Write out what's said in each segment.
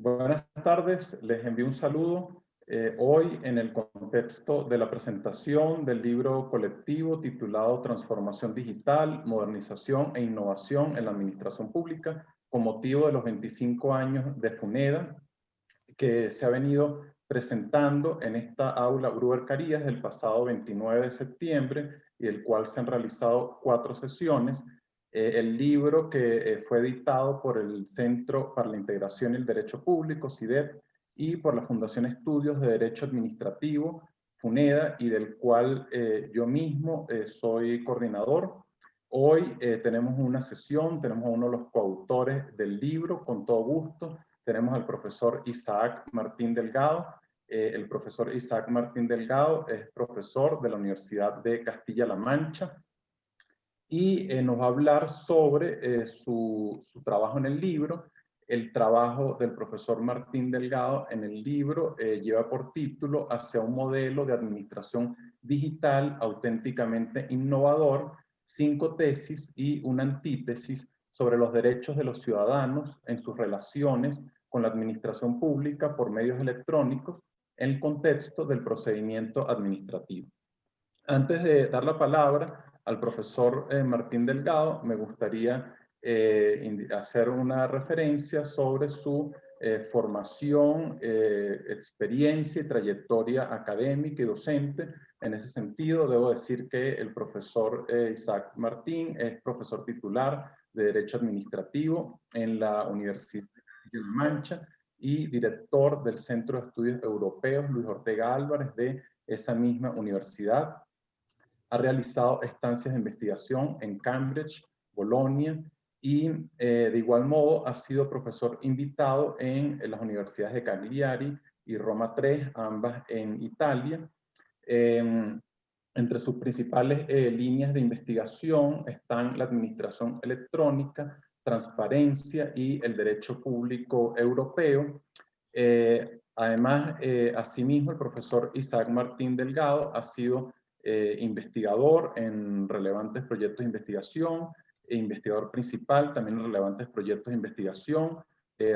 Buenas tardes, les envío un saludo. Hoy, en el contexto de la presentación del libro colectivo titulado Transformación Digital, Modernización e Innovación en la Administración Pública, con motivo de los 25 años de FUNEDA, que se ha venido presentando en esta aula Gruber Carías del pasado 29 de septiembre y del cual se han realizado 4 sesiones. El libro que fue editado por el Centro para la Integración y el Derecho Público, CIDEP, y por la Fundación Estudios de Derecho Administrativo, FUNEDA, y del cual yo mismo soy coordinador. Hoy tenemos una sesión, tenemos a uno de los coautores del libro, con todo gusto. Tenemos al profesor Isaac Martín Delgado. El profesor Isaac Martín Delgado es profesor de la Universidad de Castilla-La Mancha y nos va a hablar sobre su trabajo en el libro. El trabajo del profesor Martín Delgado en el libro lleva por título Hacia un modelo de administración digital auténticamente innovador, 5 tesis y una antítesis sobre los derechos de los ciudadanos en sus relaciones con la administración pública por medios electrónicos en el contexto del procedimiento administrativo. Antes de dar la palabra al profesor Martín Delgado, me gustaría hacer una referencia sobre su formación, experiencia y trayectoria académica y docente. En ese sentido, debo decir que el profesor Isaac Martín es profesor titular de Derecho Administrativo en la Universidad de La Mancha y director del Centro de Estudios Europeos Luis Ortega Álvarez de esa misma universidad. Ha realizado estancias de investigación en Cambridge, Bolonia y de igual modo ha sido profesor invitado en las universidades de Cagliari y Roma III, ambas en Italia. Entre sus principales líneas de investigación están la administración electrónica, transparencia y el derecho público europeo. Además, asimismo, el profesor Isaac Martín Delgado ha sido investigador en relevantes proyectos de investigación, e investigador principal también en relevantes proyectos de investigación,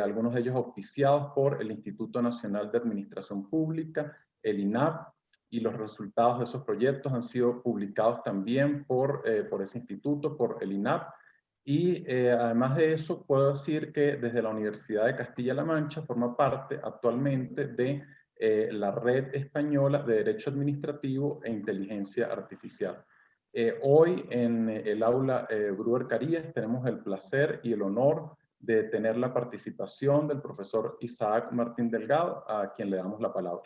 algunos de ellos auspiciados por el Instituto Nacional de Administración Pública, el INAP, y los resultados de esos proyectos han sido publicados también por ese instituto, por el INAP. Y además de eso, puedo decir que desde la Universidad de Castilla-La Mancha forma parte actualmente de la Red Española de Derecho Administrativo e Inteligencia Artificial. Hoy en el aula Gruber Carías tenemos el placer y el honor de tener la participación del profesor Isaac Martín Delgado, a quien le damos la palabra.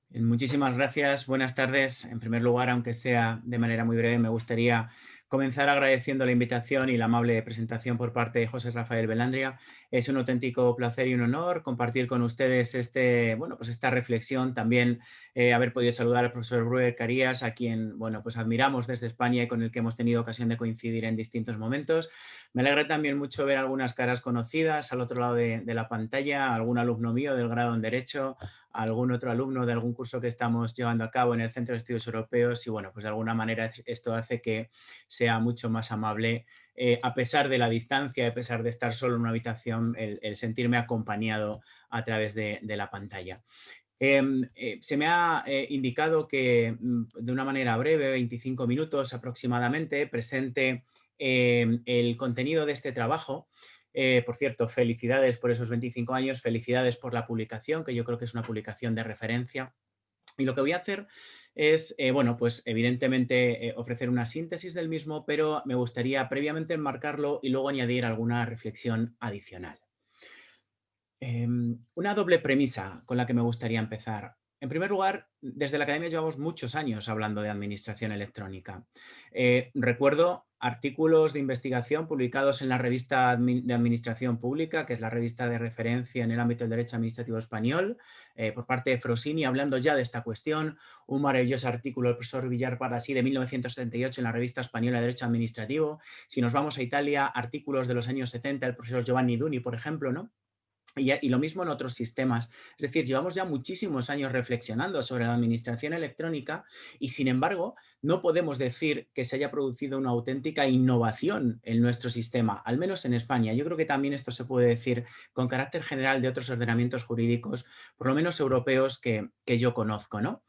Muchísimas gracias. Buenas tardes. En primer lugar, aunque sea de manera muy breve, me gustaría comenzar agradeciendo la invitación y la amable presentación por parte de José Rafael Belandria. Es un auténtico placer y un honor compartir con ustedes esta reflexión. También haber podido saludar al profesor Gruber Carías, a quien admiramos desde España y con el que hemos tenido ocasión de coincidir en distintos momentos. Me alegra también mucho ver algunas caras conocidas al otro lado de la pantalla, algún alumno mío del grado en Derecho, algún otro alumno de algún curso que estamos llevando a cabo en el Centro de Estudios Europeos y de alguna manera esto hace que sea mucho más amable, a pesar de la distancia, a pesar de estar solo en una habitación, el sentirme acompañado a través de la pantalla. Se me ha indicado que de una manera breve, 25 minutos aproximadamente, presente el contenido de este trabajo. Por cierto, felicidades por esos 25 años, felicidades por la publicación, que yo creo que es una publicación de referencia. Y lo que voy a hacer es, evidentemente, ofrecer una síntesis del mismo, pero me gustaría previamente enmarcarlo y luego añadir alguna reflexión adicional. Una doble premisa con la que me gustaría empezar. En primer lugar, desde la Academia llevamos muchos años hablando de administración electrónica. Recuerdo artículos de investigación publicados en la revista de Administración Pública, que es la revista de referencia en el ámbito del derecho administrativo español, por parte de Frosini, hablando ya de esta cuestión. Un maravilloso artículo del profesor Villar Parasí de 1978 en la revista española de Derecho Administrativo. Si nos vamos a Italia, artículos de los años 70 del profesor Giovanni Duni, por ejemplo, ¿no? Y lo mismo en otros sistemas. Es decir, llevamos ya muchísimos años reflexionando sobre la administración electrónica y, sin embargo, no podemos decir que se haya producido una auténtica innovación en nuestro sistema, al menos en España. Yo creo que también esto se puede decir con carácter general de otros ordenamientos jurídicos, por lo menos europeos, que yo conozco, ¿no?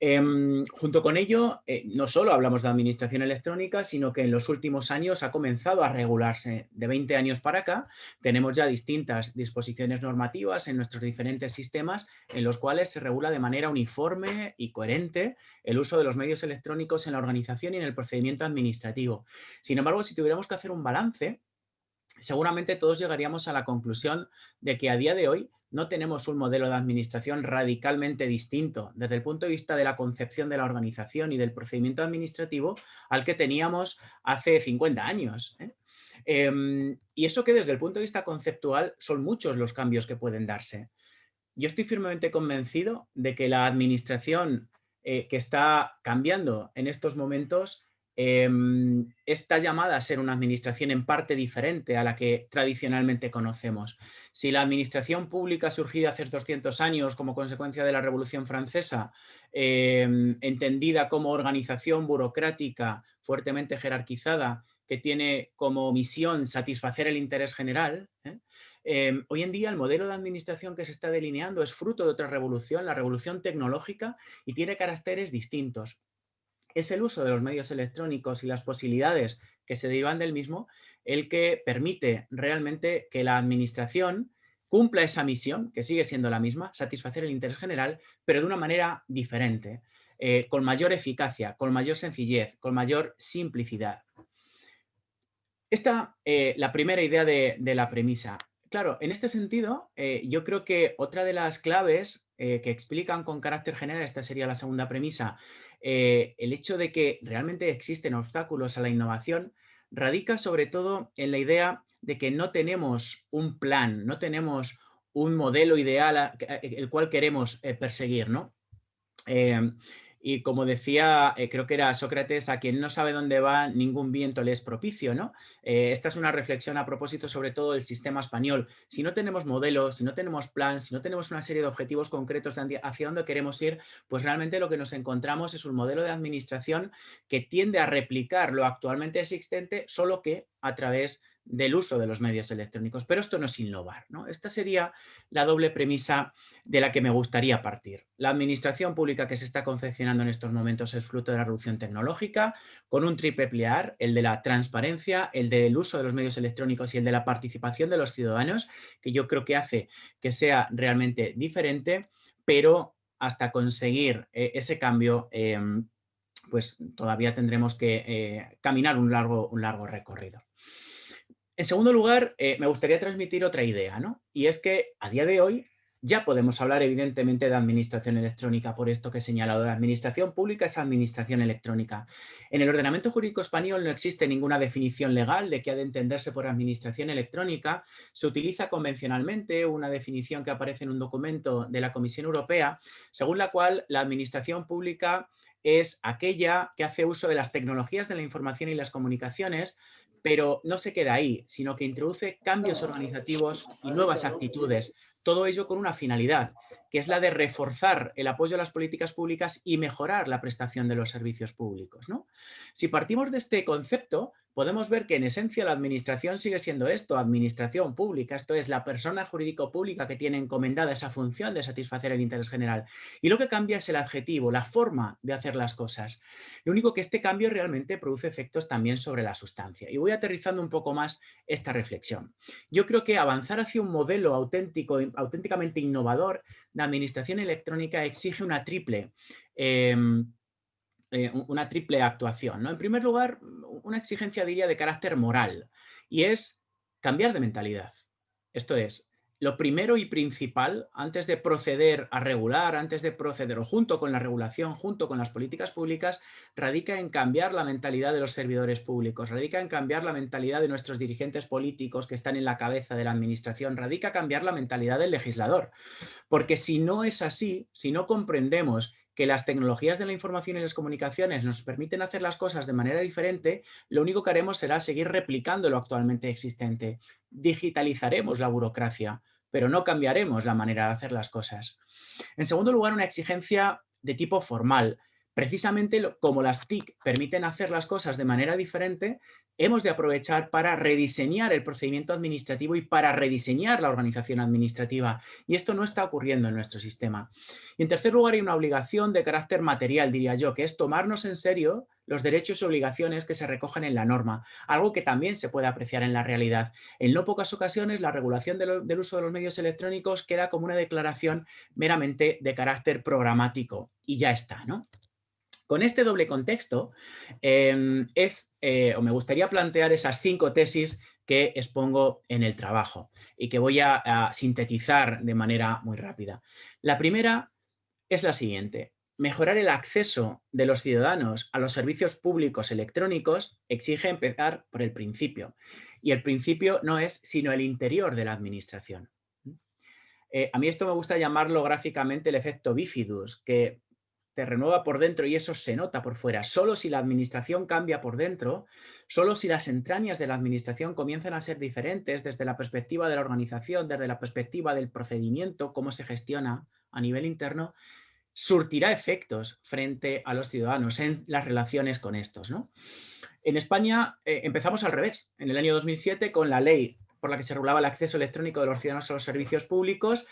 Junto con ello, no solo hablamos de administración electrónica, sino que en los últimos años ha comenzado a regularse. De 20 años para acá, tenemos ya distintas disposiciones normativas en nuestros diferentes sistemas en los cuales se regula de manera uniforme y coherente el uso de los medios electrónicos en la organización y en el procedimiento administrativo. Sin embargo, si tuviéramos que hacer un balance, seguramente todos llegaríamos a la conclusión de que a día de hoy no tenemos un modelo de administración radicalmente distinto desde el punto de vista de la concepción de la organización y del procedimiento administrativo al que teníamos hace 50 años, ¿eh? Y eso que desde el punto de vista conceptual son muchos los cambios que pueden darse. Yo estoy firmemente convencido de que la administración que está cambiando en estos momentos está llamada a ser una administración en parte diferente a la que tradicionalmente conocemos. Si la administración pública surgida hace 200 años como consecuencia de la Revolución Francesa, entendida como organización burocrática fuertemente jerarquizada, que tiene como misión satisfacer el interés general, hoy en día el modelo de administración que se está delineando es fruto de otra revolución, la revolución tecnológica, y tiene caracteres distintos. Es el uso de los medios electrónicos y las posibilidades que se derivan del mismo el que permite realmente que la administración cumpla esa misión, que sigue siendo la misma, satisfacer el interés general, pero de una manera diferente, con mayor eficacia, con mayor sencillez, con mayor simplicidad. Esta, la primera idea de la premisa. Claro, en este sentido, yo creo que otra de las claves que explican con carácter general, esta sería la segunda premisa, el hecho de que realmente existen obstáculos a la innovación, radica sobre todo en la idea de que no tenemos un plan, no tenemos un modelo ideal el cual queremos perseguir, ¿no? Y como decía, creo que era Sócrates, a quien no sabe dónde va, ningún viento le es propicio, ¿no? Esta es una reflexión a propósito sobre todo del sistema español. Si no tenemos modelos, si no tenemos plan, si no tenemos una serie de objetivos concretos hacia dónde queremos ir, pues realmente lo que nos encontramos es un modelo de administración que tiende a replicar lo actualmente existente, solo que a través del uso de los medios electrónicos. Pero esto no es innovar, ¿no? Esta sería la doble premisa de la que me gustaría partir. La administración pública que se está confeccionando en estos momentos es fruto de la revolución tecnológica, con un triple pilar, el de la transparencia, el del uso de los medios electrónicos y el de la participación de los ciudadanos, que yo creo que hace que sea realmente diferente, pero hasta conseguir ese cambio, pues todavía tendremos que caminar un largo recorrido. En segundo lugar, me gustaría transmitir otra idea, ¿no? Y es que a día de hoy ya podemos hablar evidentemente de administración electrónica, por esto que he señalado. La administración pública es administración electrónica. En el ordenamiento jurídico español no existe ninguna definición legal de qué ha de entenderse por administración electrónica. Se utiliza convencionalmente una definición que aparece en un documento de la Comisión Europea, según la cual la administración pública es aquella que hace uso de las tecnologías de la información y las comunicaciones, pero no se queda ahí, sino que introduce cambios organizativos y nuevas actitudes, todo ello con una finalidad, que es la de reforzar el apoyo a las políticas públicas y mejorar la prestación de los servicios públicos, ¿no? Si partimos de este concepto, podemos ver que en esencia la administración sigue siendo esto, administración pública, esto es la persona jurídico-pública que tiene encomendada esa función de satisfacer el interés general. Y lo que cambia es el adjetivo, la forma de hacer las cosas. Lo único que este cambio realmente produce efectos también sobre la sustancia. Y voy aterrizando un poco más esta reflexión. Yo creo que avanzar hacia un modelo auténticamente innovador de administración electrónica exige una triple actuación, ¿no? En primer lugar, una exigencia, diría, de carácter moral, y es cambiar de mentalidad. Esto es, lo primero y principal, antes de proceder a regular, antes de proceder o junto con la regulación, junto con las políticas públicas, radica en cambiar la mentalidad de los servidores públicos, radica en cambiar la mentalidad de nuestros dirigentes políticos que están en la cabeza de la administración, radica en cambiar la mentalidad del legislador. Porque si no es así, si no comprendemos que las tecnologías de la información y las comunicaciones nos permiten hacer las cosas de manera diferente, lo único que haremos será seguir replicando lo actualmente existente. Digitalizaremos la burocracia, pero no cambiaremos la manera de hacer las cosas. En segundo lugar, una exigencia de tipo formal. Precisamente como las TIC permiten hacer las cosas de manera diferente, hemos de aprovechar para rediseñar el procedimiento administrativo y para rediseñar la organización administrativa. Y esto no está ocurriendo en nuestro sistema. Y en tercer lugar, hay una obligación de carácter material, diría yo, que es tomarnos en serio los derechos y obligaciones que se recogen en la norma, algo que también se puede apreciar en la realidad. En no pocas ocasiones, la regulación del uso de los medios electrónicos queda como una declaración meramente de carácter programático y ya está, ¿no? Con este doble contexto, me gustaría plantear esas 5 tesis que expongo en el trabajo y que voy a sintetizar de manera muy rápida. La primera es la siguiente. Mejorar el acceso de los ciudadanos a los servicios públicos electrónicos exige empezar por el principio. Y el principio no es sino el interior de la administración. A mí esto me gusta llamarlo gráficamente el efecto bifidus, que te renueva por dentro y eso se nota por fuera. Solo si la administración cambia por dentro, solo si las entrañas de la administración comienzan a ser diferentes desde la perspectiva de la organización, desde la perspectiva del procedimiento, cómo se gestiona a nivel interno, surtirá efectos frente a los ciudadanos en las relaciones con estos, ¿no? En España empezamos al revés. En el año 2007, con la ley por la que se regulaba el acceso electrónico de los ciudadanos a los servicios públicos,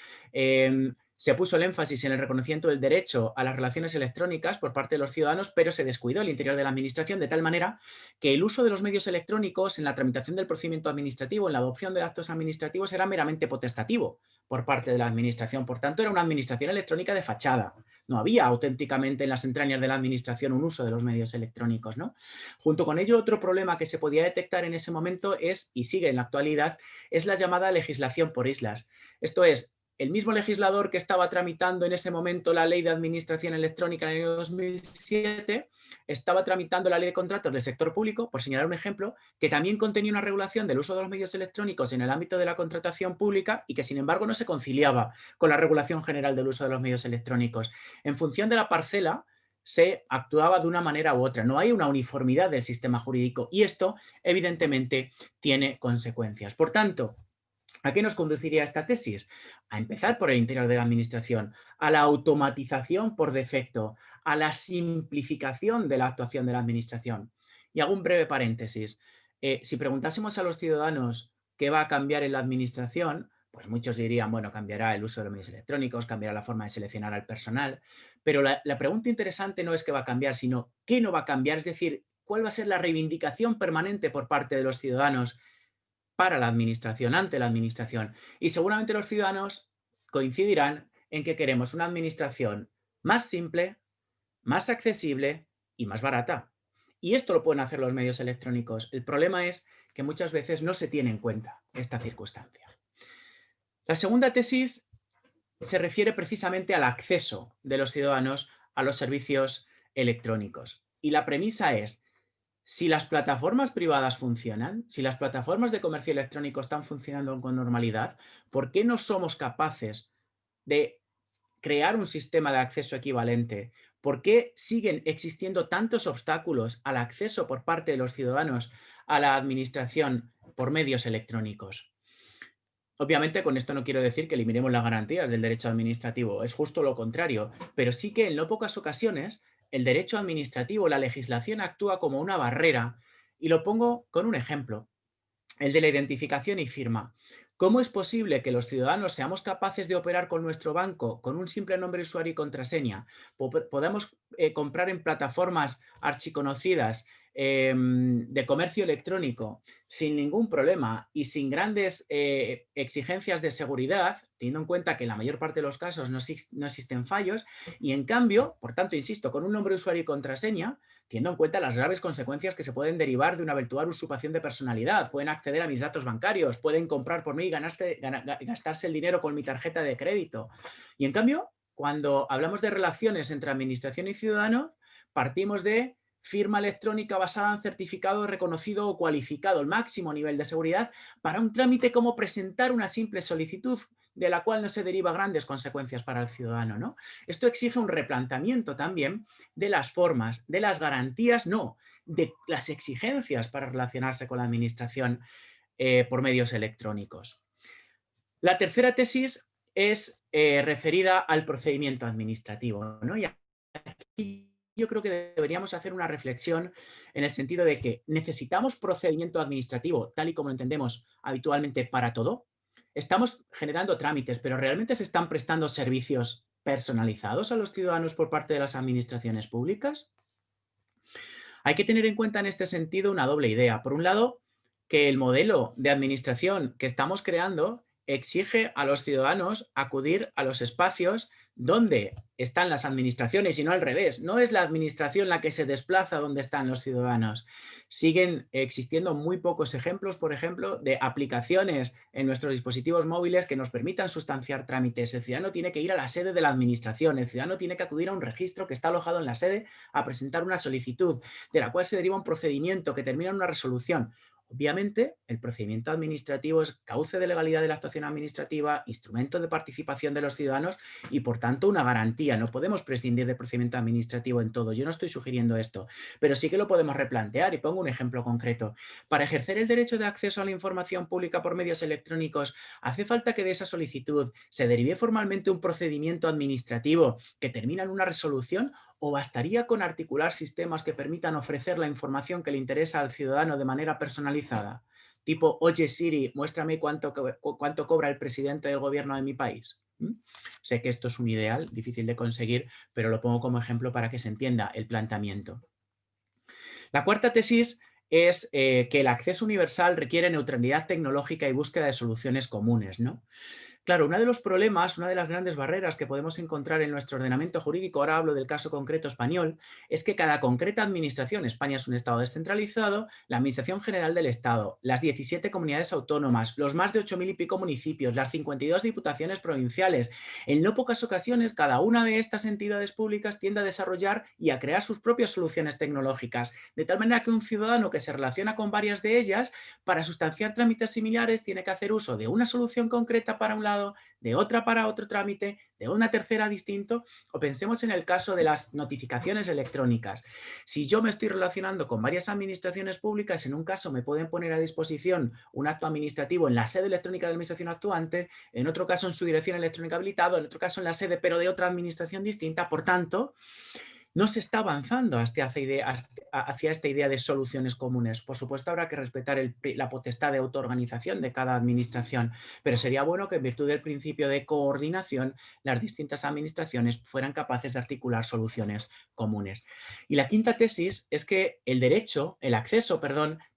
se puso el énfasis en el reconocimiento del derecho a las relaciones electrónicas por parte de los ciudadanos, pero se descuidó el interior de la administración de tal manera que el uso de los medios electrónicos en la tramitación del procedimiento administrativo, en la adopción de actos administrativos, era meramente potestativo por parte de la administración. Por tanto, era una administración electrónica de fachada. No había auténticamente en las entrañas de la administración un uso de los medios electrónicos, ¿no? Junto con ello, otro problema que se podía detectar en ese momento es, y sigue en la actualidad, es la llamada legislación por islas. Esto es, el mismo legislador que estaba tramitando en ese momento la ley de administración electrónica en el año 2007, estaba tramitando la ley de contratos del sector público, por señalar un ejemplo, que también contenía una regulación del uso de los medios electrónicos en el ámbito de la contratación pública y que, sin embargo, no se conciliaba con la regulación general del uso de los medios electrónicos. En función de la parcela, se actuaba de una manera u otra. No hay una uniformidad del sistema jurídico y esto, evidentemente, tiene consecuencias. Por tanto, ¿a qué nos conduciría esta tesis? A empezar por el interior de la administración, a la automatización por defecto, a la simplificación de la actuación de la administración. Y hago un breve paréntesis. Si preguntásemos a los ciudadanos qué va a cambiar en la administración, pues muchos dirían, bueno, cambiará el uso de los medios electrónicos, cambiará la forma de seleccionar al personal, pero la pregunta interesante no es qué va a cambiar, sino qué no va a cambiar, es decir, cuál va a ser la reivindicación permanente por parte de los ciudadanos para la administración, ante la administración. Y seguramente los ciudadanos coincidirán en que queremos una administración más simple, más accesible y más barata. Y esto lo pueden hacer los medios electrónicos. El problema es que muchas veces no se tiene en cuenta esta circunstancia. La segunda tesis se refiere precisamente al acceso de los ciudadanos a los servicios electrónicos. Y la premisa es, si las plataformas privadas funcionan, si las plataformas de comercio electrónico están funcionando con normalidad, ¿por qué no somos capaces de crear un sistema de acceso equivalente? ¿Por qué siguen existiendo tantos obstáculos al acceso por parte de los ciudadanos a la administración por medios electrónicos? Obviamente, con esto no quiero decir que eliminemos las garantías del derecho administrativo, es justo lo contrario, pero sí que en no pocas ocasiones el derecho administrativo, la legislación actúa como una barrera, y lo pongo con un ejemplo, el de la identificación y firma. ¿Cómo es posible que los ciudadanos seamos capaces de operar con nuestro banco con un simple nombre de usuario y contraseña? Podamos comprar en plataformas archiconocidas de comercio electrónico sin ningún problema y sin grandes exigencias de seguridad, teniendo en cuenta que en la mayor parte de los casos no existen fallos, y en cambio, por tanto, insisto, con un nombre de usuario y contraseña, teniendo en cuenta las graves consecuencias que se pueden derivar de una eventual usurpación de personalidad. Pueden acceder a mis datos bancarios, pueden comprar por mí y gastarse el dinero con mi tarjeta de crédito. Y en cambio, cuando hablamos de relaciones entre administración y ciudadano, partimos de firma electrónica basada en certificado reconocido o cualificado, el máximo nivel de seguridad, para un trámite como presentar una simple solicitud de la cual no se deriva grandes consecuencias para el ciudadano, ¿no? Esto exige un replanteamiento también de las formas, de las garantías, no, de las exigencias para relacionarse con la administración por medios electrónicos. La tercera tesis es referida al procedimiento administrativo, ¿no? Y aquí yo creo que deberíamos hacer una reflexión en el sentido de que necesitamos procedimiento administrativo, tal y como lo entendemos habitualmente para todo. Estamos generando trámites, pero ¿realmente se están prestando servicios personalizados a los ciudadanos por parte de las administraciones públicas? Hay que tener en cuenta en este sentido una doble idea. Por un lado, que el modelo de administración que estamos creando exige a los ciudadanos acudir a los espacios donde están las administraciones y no al revés. No es la administración la que se desplaza donde están los ciudadanos. Siguen existiendo muy pocos ejemplos, por ejemplo, de aplicaciones en nuestros dispositivos móviles que nos permitan sustanciar trámites. El ciudadano tiene que ir a la sede de la administración, el ciudadano tiene que acudir a un registro que está alojado en la sede a presentar una solicitud, de la cual se deriva un procedimiento que termina en una resolución. Obviamente, el procedimiento administrativo es cauce de legalidad de la actuación administrativa, instrumento de participación de los ciudadanos y, por tanto, una garantía. No podemos prescindir del procedimiento administrativo en todo. Yo no estoy sugiriendo esto, pero sí que lo podemos replantear y pongo un ejemplo concreto. Para ejercer el derecho de acceso a la información pública por medios electrónicos, hace falta que de esa solicitud se derive formalmente un procedimiento administrativo que termina en una resolución, ¿o bastaría con articular sistemas que permitan ofrecer la información que le interesa al ciudadano de manera personalizada? Tipo, oye Siri, muéstrame cuánto cobra el presidente del gobierno de mi país. Sé que esto es un ideal, difícil de conseguir, pero lo pongo como ejemplo para que se entienda el planteamiento. La cuarta tesis es que el acceso universal requiere neutralidad tecnológica y búsqueda de soluciones comunes, ¿no? Claro, uno de los problemas, una de las grandes barreras que podemos encontrar en nuestro ordenamiento jurídico, ahora hablo del caso concreto español, es que cada concreta administración, España es un Estado descentralizado, la Administración General del Estado, las 17 comunidades autónomas, los más de 8.000 y pico municipios, las 52 diputaciones provinciales, en no pocas ocasiones cada una de estas entidades públicas tiende a desarrollar y a crear sus propias soluciones tecnológicas, de tal manera que un ciudadano que se relaciona con varias de ellas, para sustanciar trámites similares, tiene que hacer uso de una solución concreta para un lado, de otra para otro trámite, de una tercera distinto, o pensemos en el caso de las notificaciones electrónicas. Si yo me estoy relacionando con varias administraciones públicas, en un caso me pueden poner a disposición un acto administrativo en la sede electrónica de la administración actuante, en otro caso en su dirección electrónica habilitado, en otro caso en la sede, pero de otra administración distinta. Por tanto, no se está avanzando hacia esta idea de soluciones comunes. Por supuesto, habrá que respetar la potestad de autoorganización de cada administración, pero sería bueno que en virtud del principio de coordinación las distintas administraciones fueran capaces de articular soluciones comunes. Y la quinta tesis es que el acceso,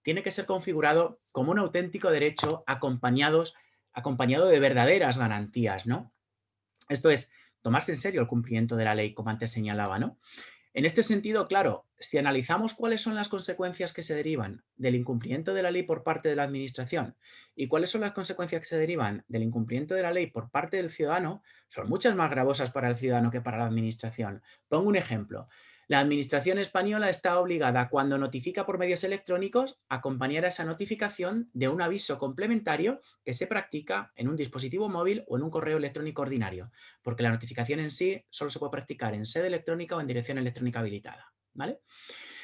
tiene que ser configurado como un auténtico derecho acompañado de verdaderas garantías, ¿no? Esto es, tomarse en serio el cumplimiento de la ley, como antes señalaba, ¿no? En este sentido, claro, si analizamos cuáles son las consecuencias que se derivan del incumplimiento de la ley por parte de la administración y cuáles son las consecuencias que se derivan del incumplimiento de la ley por parte del ciudadano, son muchas más gravosas para el ciudadano que para la administración. Pongo un ejemplo. La administración española está obligada, cuando notifica por medios electrónicos, a acompañar a esa notificación de un aviso complementario que se practica en un dispositivo móvil o en un correo electrónico ordinario, porque la notificación en sí solo se puede practicar en sede electrónica o en dirección electrónica habilitada, ¿vale?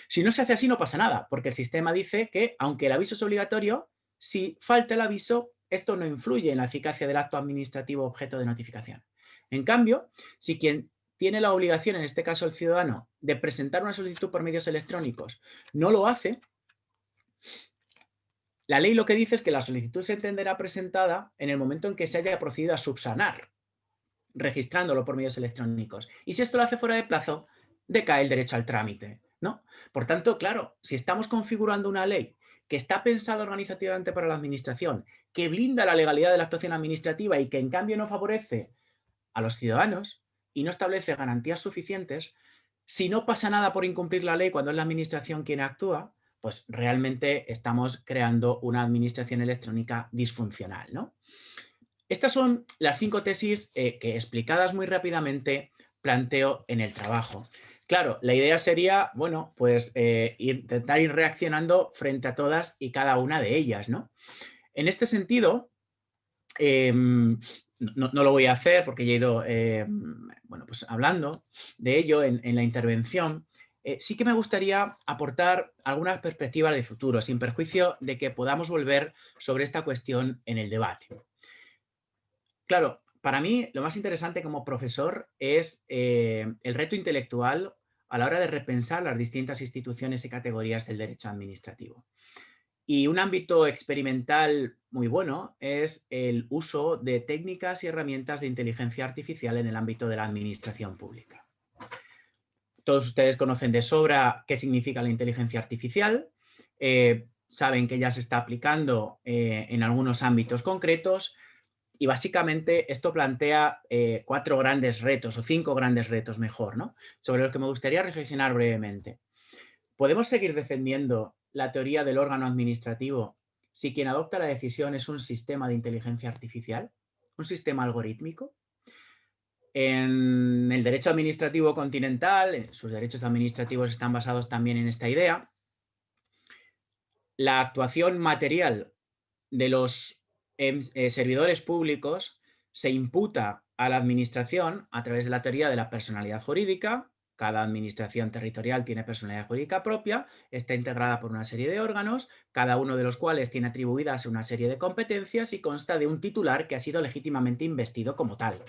Si no se hace así, no pasa nada, porque el sistema dice que, aunque el aviso es obligatorio, si falta el aviso, esto no influye en la eficacia del acto administrativo objeto de notificación. En cambio, si quien tiene la obligación, en este caso el ciudadano, de presentar una solicitud por medios electrónicos, no lo hace, la ley lo que dice es que la solicitud se entenderá presentada en el momento en que se haya procedido a subsanar, registrándolo por medios electrónicos. Y si esto lo hace fuera de plazo, decae el derecho al trámite, ¿no? Por tanto, claro, si estamos configurando una ley que está pensada organizativamente para la administración, que blinda la legalidad de la actuación administrativa y que en cambio no favorece a los ciudadanos y no establece garantías suficientes, si no pasa nada por incumplir la ley cuando es la administración quien actúa, pues realmente estamos creando una administración electrónica disfuncional, ¿no? Estas son las 5 tesis que, explicadas muy rápidamente, planteo en el trabajo. Claro, la idea sería, bueno, pues intentar ir reaccionando frente a todas y cada una de ellas, ¿no? En este sentido, no lo voy a hacer porque ya he ido bueno, pues hablando de ello en la intervención. Sí que me gustaría aportar algunas perspectivas de futuro, sin perjuicio de que podamos volver sobre esta cuestión en el debate. Claro, para mí lo más interesante como profesor es el reto intelectual a la hora de repensar las distintas instituciones y categorías del derecho administrativo. Y un ámbito experimental muy bueno es el uso de técnicas y herramientas de inteligencia artificial en el ámbito de la administración pública. Todos ustedes conocen de sobra qué significa la inteligencia artificial, saben que ya se está aplicando en algunos ámbitos concretos y básicamente esto plantea 4 grandes retos o 5 grandes retos mejor, ¿no? Sobre los que me gustaría reflexionar brevemente. ¿Podemos seguir defendiendo la teoría del órgano administrativo si quien adopta la decisión es un sistema de inteligencia artificial? ¿Un sistema algorítmico? En el derecho administrativo continental, sus derechos administrativos están basados también en esta idea, la actuación material de los servidores públicos se imputa a la administración a través de la teoría de la personalidad jurídica. Cada administración territorial tiene personalidad jurídica propia, está integrada por una serie de órganos, cada uno de los cuales tiene atribuidas una serie de competencias y consta de un titular que ha sido legítimamente investido como tal.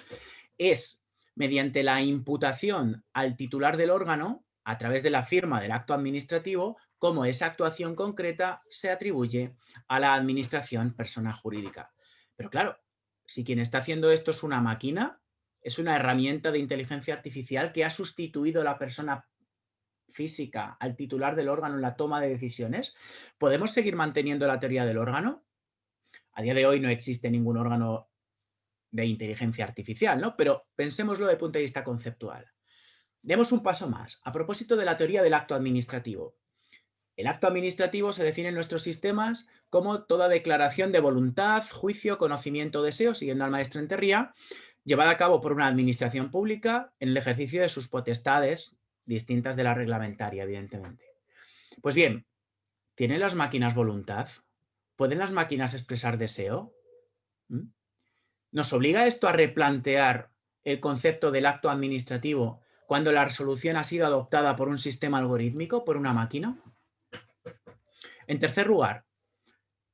Es mediante la imputación al titular del órgano, a través de la firma del acto administrativo, cómo esa actuación concreta se atribuye a la administración persona jurídica. Pero claro, si quien está haciendo esto es una máquina, es una herramienta de inteligencia artificial que ha sustituido a la persona física, al titular del órgano en la toma de decisiones, ¿podemos seguir manteniendo la teoría del órgano? A día de hoy no existe ningún órgano de inteligencia artificial, ¿no? Pero pensémoslo desde el punto de vista conceptual. Demos un paso más. A propósito de la teoría del acto administrativo. El acto administrativo se define en nuestros sistemas como toda declaración de voluntad, juicio, conocimiento o deseo, siguiendo al maestro Enterría, llevada a cabo por una administración pública en el ejercicio de sus potestades, distintas de la reglamentaria, evidentemente. Pues bien, ¿tienen las máquinas voluntad? ¿Pueden las máquinas expresar deseo? ¿Mm? ¿Nos obliga esto a replantear el concepto del acto administrativo cuando la resolución ha sido adoptada por un sistema algorítmico, por una máquina? En tercer lugar,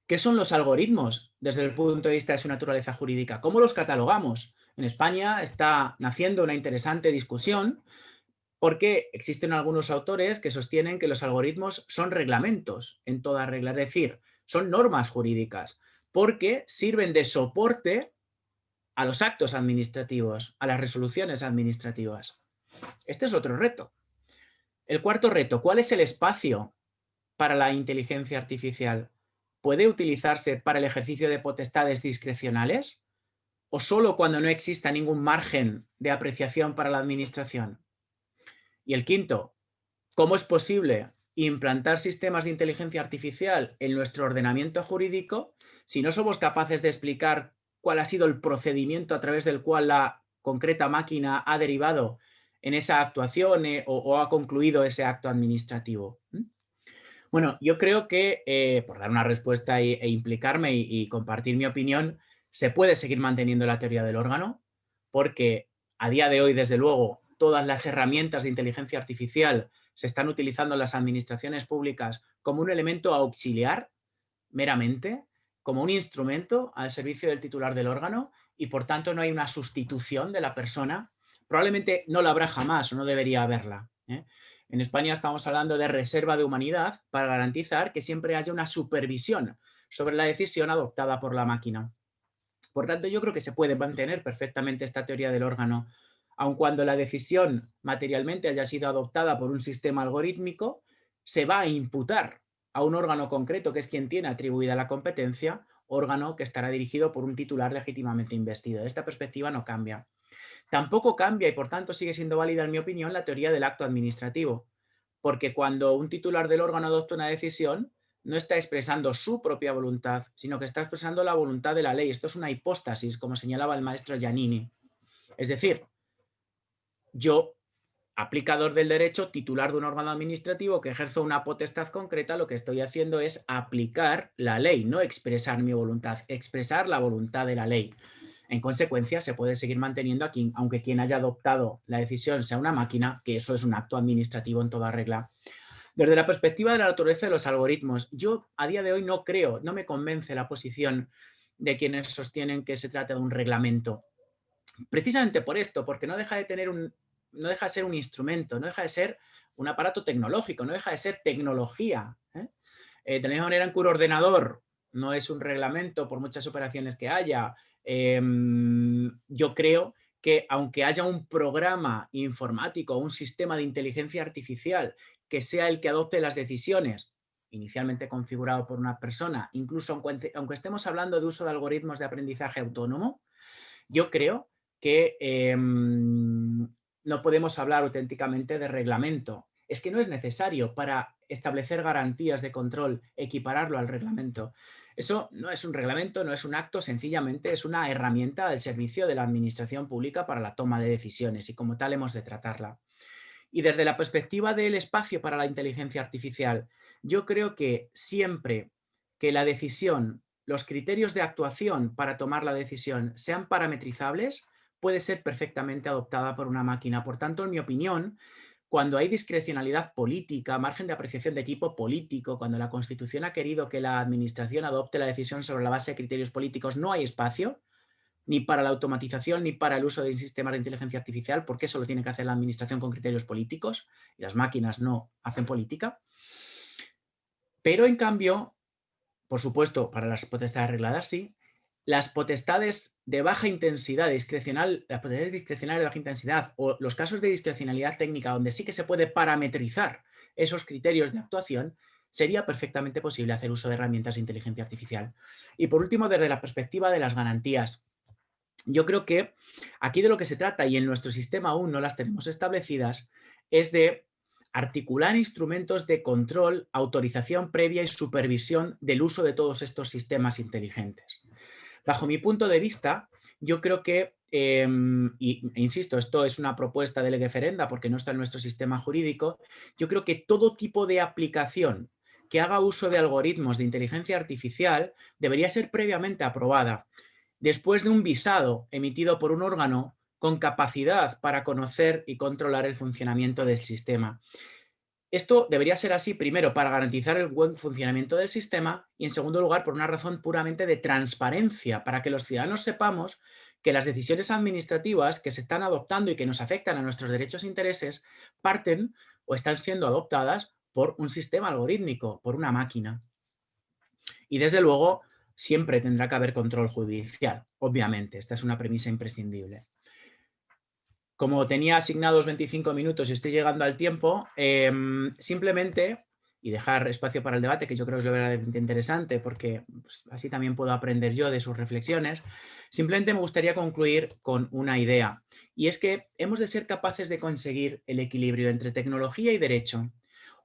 ¿qué son los algoritmos desde el punto de vista de su naturaleza jurídica? ¿Cómo los catalogamos? En España está naciendo una interesante discusión porque existen algunos autores que sostienen que los algoritmos son reglamentos en toda regla, es decir, son normas jurídicas, porque sirven de soporte a los actos administrativos, a las resoluciones administrativas. Este es otro reto. El cuarto reto, ¿cuál es el espacio para la inteligencia artificial? ¿Puede utilizarse para el ejercicio de potestades discrecionales o solo cuando no exista ningún margen de apreciación para la administración? Y el quinto, ¿cómo es posible implantar sistemas de inteligencia artificial en nuestro ordenamiento jurídico si no somos capaces de explicar cuál ha sido el procedimiento a través del cual la concreta máquina ha derivado en esa actuación o ha concluido ese acto administrativo? Bueno, yo creo que, por dar una respuesta e implicarme y compartir mi opinión, se puede seguir manteniendo la teoría del órgano, porque a día de hoy, desde luego, todas las herramientas de inteligencia artificial se están utilizando en las administraciones públicas como un elemento auxiliar, meramente, como un instrumento al servicio del titular del órgano, y por tanto no hay una sustitución de la persona. Probablemente no la habrá jamás o no debería haberla, ¿eh? En España estamos hablando de reserva de humanidad para garantizar que siempre haya una supervisión sobre la decisión adoptada por la máquina. Por tanto, yo creo que se puede mantener perfectamente esta teoría del órgano, aun cuando la decisión materialmente haya sido adoptada por un sistema algorítmico, se va a imputar a un órgano concreto que es quien tiene atribuida la competencia, órgano que estará dirigido por un titular legítimamente investido. Esta perspectiva no cambia. Tampoco cambia y por tanto sigue siendo válida, en mi opinión, la teoría del acto administrativo, porque cuando un titular del órgano adopta una decisión, no está expresando su propia voluntad, sino que está expresando la voluntad de la ley. Esto es una hipóstasis, como señalaba el maestro Giannini. Es decir, yo, aplicador del derecho, titular de un órgano administrativo que ejerzo una potestad concreta, lo que estoy haciendo es aplicar la ley, no expresar mi voluntad, expresar la voluntad de la ley. En consecuencia, se puede seguir manteniendo aquí, aunque quien haya adoptado la decisión sea una máquina, que eso es un acto administrativo en toda regla. Desde la perspectiva de la naturaleza de los algoritmos, yo a día de hoy no creo, no me convence la posición de quienes sostienen que se trata de un reglamento. Precisamente por esto, porque no deja de ser un instrumento, no deja de ser un aparato tecnológico, no deja de ser tecnología. De la misma manera en que un ordenador no es un reglamento por muchas operaciones que haya, yo creo que aunque haya un programa informático o un sistema de inteligencia artificial que sea el que adopte las decisiones, inicialmente configurado por una persona, incluso aunque estemos hablando de uso de algoritmos de aprendizaje autónomo, yo creo que no podemos hablar auténticamente de reglamento. Es que no es necesario para establecer garantías de control equipararlo al reglamento. Eso no es un reglamento, no es un acto, sencillamente es una herramienta al servicio de la administración pública para la toma de decisiones y como tal hemos de tratarla. Y desde la perspectiva del espacio para la inteligencia artificial, yo creo que siempre que la decisión, los criterios de actuación para tomar la decisión sean parametrizables, puede ser perfectamente adoptada por una máquina. Por tanto, en mi opinión, cuando hay discrecionalidad política, margen de apreciación de tipo político, cuando la Constitución ha querido que la Administración adopte la decisión sobre la base de criterios políticos, no hay espacio ni para la automatización ni para el uso de sistemas de inteligencia artificial, porque eso lo tiene que hacer la Administración con criterios políticos y las máquinas no hacen política. Pero, en cambio, por supuesto, para las potestades regladas sí, las potestades de baja intensidad discrecional, las potestades discrecionales de baja intensidad o los casos de discrecionalidad técnica donde sí que se puede parametrizar esos criterios de actuación, sería perfectamente posible hacer uso de herramientas de inteligencia artificial. Y por último, desde la perspectiva de las garantías, yo creo que aquí de lo que se trata, y en nuestro sistema aún no las tenemos establecidas, es de articular instrumentos de control, autorización previa y supervisión del uso de todos estos sistemas inteligentes. Bajo mi punto de vista, yo creo que, insisto, esto es una propuesta de lege ferenda porque no está en nuestro sistema jurídico, yo creo que todo tipo de aplicación que haga uso de algoritmos de inteligencia artificial debería ser previamente aprobada después de un visado emitido por un órgano con capacidad para conocer y controlar el funcionamiento del sistema. Esto debería ser así, primero, para garantizar el buen funcionamiento del sistema y, en segundo lugar, por una razón puramente de transparencia, para que los ciudadanos sepamos que las decisiones administrativas que se están adoptando y que nos afectan a nuestros derechos e intereses parten o están siendo adoptadas por un sistema algorítmico, por una máquina. Y, desde luego, siempre tendrá que haber control judicial, obviamente. Esta es una premisa imprescindible. Como tenía asignados 25 minutos y estoy llegando al tiempo, simplemente, y dejar espacio para el debate, que yo creo que es lo verdaderamente interesante, porque pues, así también puedo aprender yo de sus reflexiones, simplemente me gustaría concluir con una idea, y es que hemos de ser capaces de conseguir el equilibrio entre tecnología y derecho.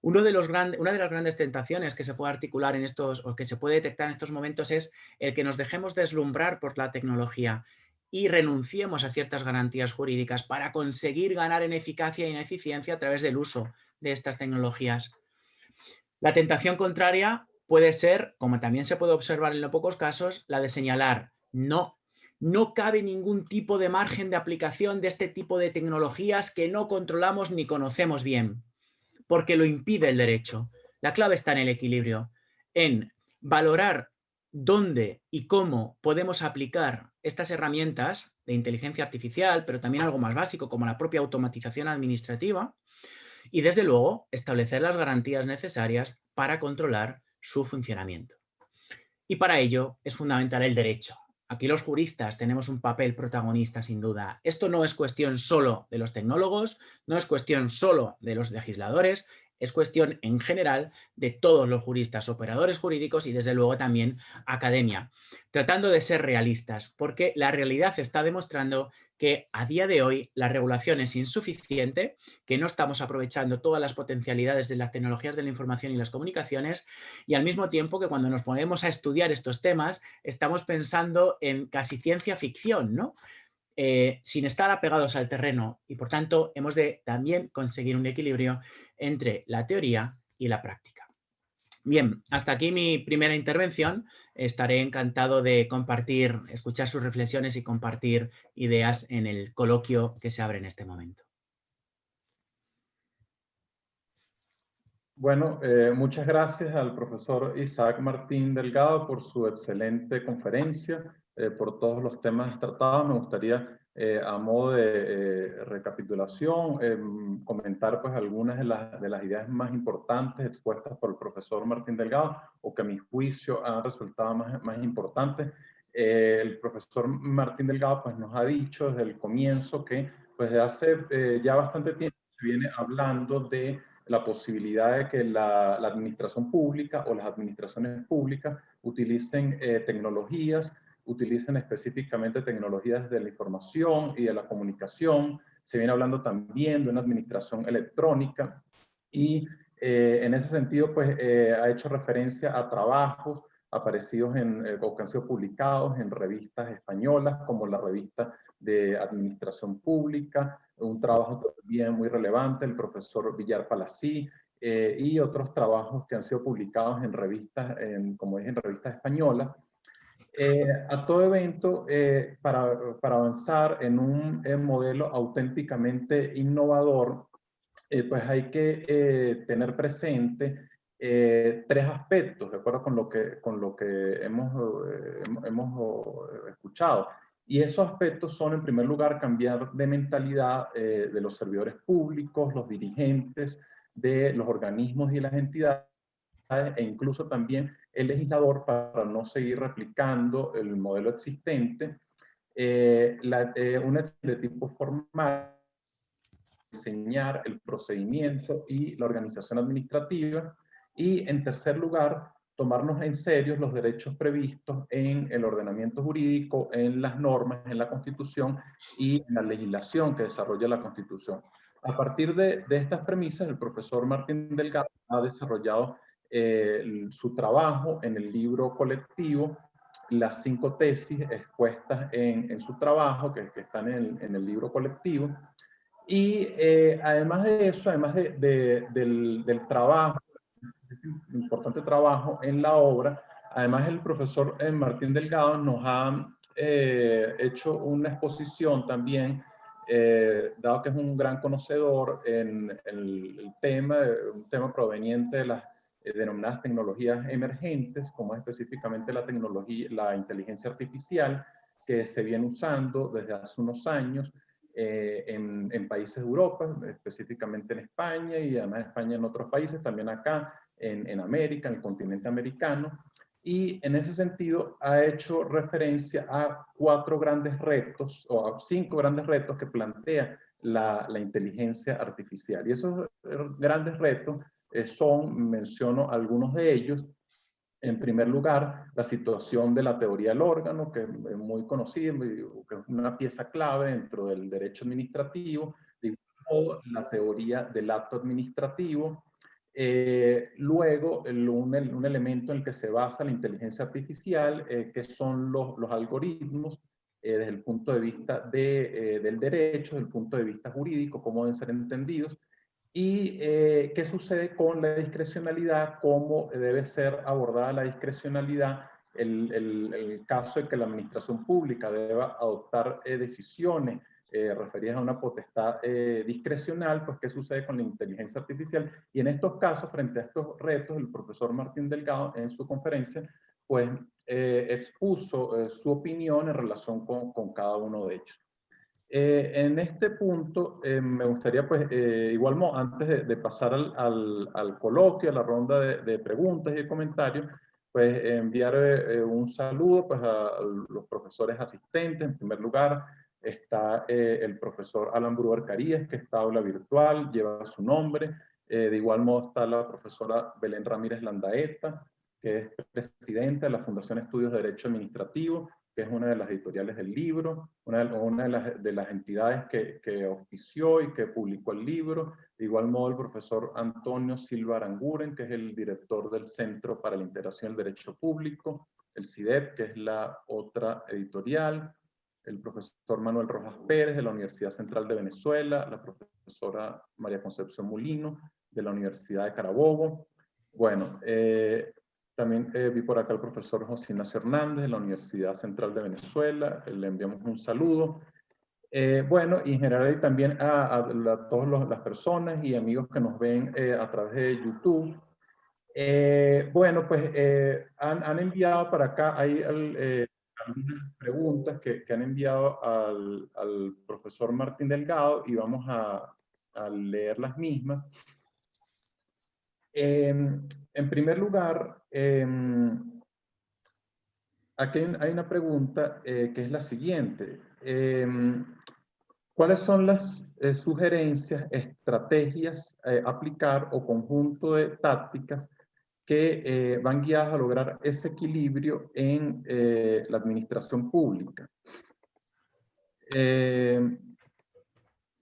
Una de las grandes tentaciones que se puede articular en estos, o que se puede detectar en estos momentos, es el que nos dejemos deslumbrar por la tecnología y renunciemos a ciertas garantías jurídicas para conseguir ganar en eficacia y en eficiencia a través del uso de estas tecnologías. La tentación contraria puede ser, como también se puede observar en no pocos casos, la de señalar, no cabe ningún tipo de margen de aplicación de este tipo de tecnologías que no controlamos ni conocemos bien, porque lo impide el derecho. La clave está en el equilibrio, en valorar dónde y cómo podemos aplicar estas herramientas de inteligencia artificial, pero también algo más básico como la propia automatización administrativa, y desde luego establecer las garantías necesarias para controlar su funcionamiento. Y para ello es fundamental el derecho. Aquí los juristas tenemos un papel protagonista sin duda. Esto no es cuestión solo de los tecnólogos, no es cuestión solo de los legisladores, es cuestión en general de todos los juristas, operadores jurídicos y desde luego también academia, tratando de ser realistas, porque la realidad está demostrando que a día de hoy la regulación es insuficiente, que no estamos aprovechando todas las potencialidades de las tecnologías de la información y las comunicaciones y al mismo tiempo que cuando nos ponemos a estudiar estos temas estamos pensando en casi ciencia ficción, ¿no? Sin estar apegados al terreno y por tanto hemos de también conseguir un equilibrio entre la teoría y la práctica. Bien, hasta aquí mi primera intervención. Estaré encantado de compartir, escuchar sus reflexiones y compartir ideas en el coloquio que se abre en este momento. Bueno, muchas gracias al profesor Isaac Martín Delgado por su excelente conferencia, por todos los temas tratados. Me gustaría, a modo de recapitulación, comentar pues algunas de las ideas más importantes expuestas por el profesor Martín Delgado, o que a mi juicio han resultado más importantes. El profesor Martín Delgado pues nos ha dicho desde el comienzo que pues de hace ya bastante tiempo se viene hablando de la posibilidad de que la administración pública o las administraciones públicas utilicen tecnologías, utilicen específicamente tecnologías de la información y de la comunicación. Se viene hablando también de una administración electrónica y en ese sentido pues ha hecho referencia a trabajos aparecidos o que han sido publicados en revistas españolas como la revista de Administración Pública, un trabajo también muy relevante, el profesor Villar Palací, y otros trabajos que han sido publicados en revistas, como dije, en revistas españolas. A todo evento, para avanzar en un modelo auténticamente innovador, pues hay que tener presente tres aspectos, de acuerdo con lo que hemos escuchado. Y esos aspectos son, en primer lugar, cambiar de mentalidad de los servidores públicos, los dirigentes de los organismos y las entidades, e incluso también el legislador, para no seguir replicando el modelo existente, una de tipo formal, diseñar el procedimiento y la organización administrativa, y en tercer lugar, tomarnos en serio los derechos previstos en el ordenamiento jurídico, en las normas, en la Constitución y en la legislación que desarrolla la Constitución. A partir de estas premisas, el profesor Martín Delgado ha desarrollado su trabajo en el libro colectivo, las 5 tesis expuestas en su trabajo, que están en el libro colectivo. Y además de eso, además del trabajo, importante trabajo en la obra, además el profesor Martín Delgado nos ha hecho una exposición también, dado que es un gran conocedor en el tema, un tema proveniente de las denominadas tecnologías emergentes, como es específicamente la tecnología, la inteligencia artificial, que se viene usando desde hace unos años en países de Europa, específicamente en España, y además España en otros países, también acá en América, en el continente americano. Y en ese sentido ha hecho referencia a 4 grandes retos, o a 5 grandes retos que plantea la inteligencia artificial. Y esos grandes retos menciono algunos de ellos. En primer lugar, la situación de la teoría del órgano, que es muy conocida, que es una pieza clave dentro del derecho administrativo. De igual modo, la teoría del acto administrativo. Luego, un elemento en el que se basa la inteligencia artificial, que son los algoritmos, desde el punto de vista del derecho, desde el punto de vista jurídico, cómo deben ser entendidos. ¿Y qué sucede con la discrecionalidad? ¿Cómo debe ser abordada la discrecionalidad? El caso de que la administración pública deba adoptar decisiones referidas a una potestad discrecional, pues ¿qué sucede con la inteligencia artificial? Y en estos casos, frente a estos retos, el profesor Martín Delgado en su conferencia, pues expuso su opinión en relación con cada uno de ellos. En este punto me gustaría, pues, igual antes de pasar al coloquio, a la ronda de preguntas y de comentarios, pues enviar un saludo pues, a los profesores asistentes. En primer lugar está el profesor Alan Brewer Carías, que está aula virtual, lleva su nombre. De igual modo está la profesora Belén Ramírez Landaeta, que es presidenta de la Fundación Estudios de Derecho Administrativo, que es una de las editoriales del libro, una de las entidades que auspició y que publicó el libro. De igual modo, el profesor Antonio Silva Aranguren, que es el director del Centro para la Integración del Derecho Público, el CIDEP, que es la otra editorial, el profesor Manuel Rojas Pérez, de la Universidad Central de Venezuela, la profesora María Concepción Molino, de la Universidad de Carabobo. Bueno, también vi por acá al profesor José Ignacio Hernández de la Universidad Central de Venezuela, le enviamos un saludo. Bueno, y en general y también a todas las personas y amigos que nos ven a través de YouTube. Bueno, pues han enviado para acá, hay algunas preguntas que han enviado al profesor Martín Delgado y vamos a leer las mismas. En primer lugar, aquí hay una pregunta que es la siguiente. ¿Cuáles son las sugerencias, estrategias a aplicar o conjunto de tácticas que van guiadas a lograr ese equilibrio en la administración pública?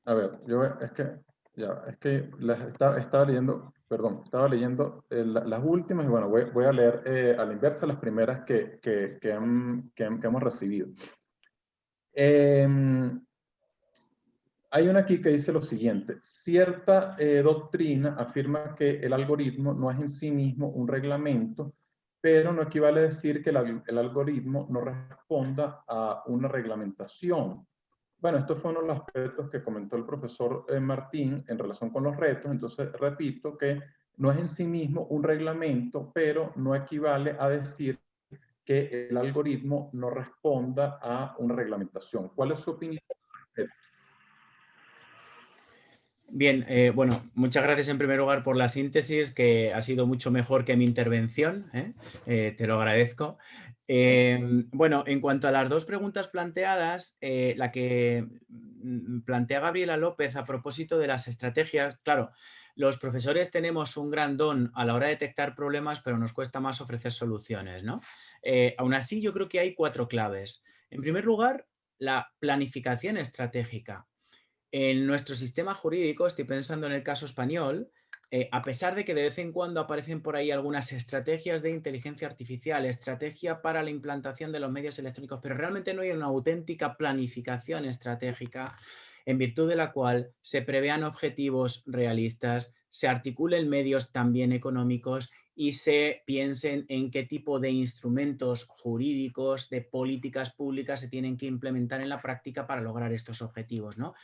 A ver, yo es que estaba leyendo, perdón, estaba leyendo las últimas y bueno, voy a leer a la inversa las primeras que hemos recibido. Hay una aquí que dice lo siguiente: cierta doctrina afirma que el algoritmo no es en sí mismo un reglamento, pero no equivale a decir que el algoritmo no responda a una reglamentación. Bueno, esto fue uno de los aspectos que comentó el profesor Martín en relación con los retos. Entonces, repito que no es en sí mismo un reglamento, pero no equivale a decir que el algoritmo no responda a una reglamentación. ¿Cuál es su opinión? Bien, bueno, muchas gracias en primer lugar por la síntesis, que ha sido mucho mejor que mi intervención, te lo agradezco. Bueno, en cuanto a las dos preguntas planteadas, la que plantea Gabriela López a propósito de las estrategias, claro, los profesores tenemos un gran don a la hora de detectar problemas, pero nos cuesta más ofrecer soluciones, ¿no? Aún así, yo creo que hay 4 claves. En primer lugar, la planificación estratégica. En nuestro sistema jurídico, estoy pensando en el caso español, a pesar de que de vez en cuando aparecen por ahí algunas estrategias de inteligencia artificial, estrategia para la implantación de los medios electrónicos, pero realmente no hay una auténtica planificación estratégica en virtud de la cual se prevean objetivos realistas, se articulen medios también económicos y se piensen en qué tipo de instrumentos jurídicos, de políticas públicas se tienen que implementar en la práctica para lograr estos objetivos, ¿no?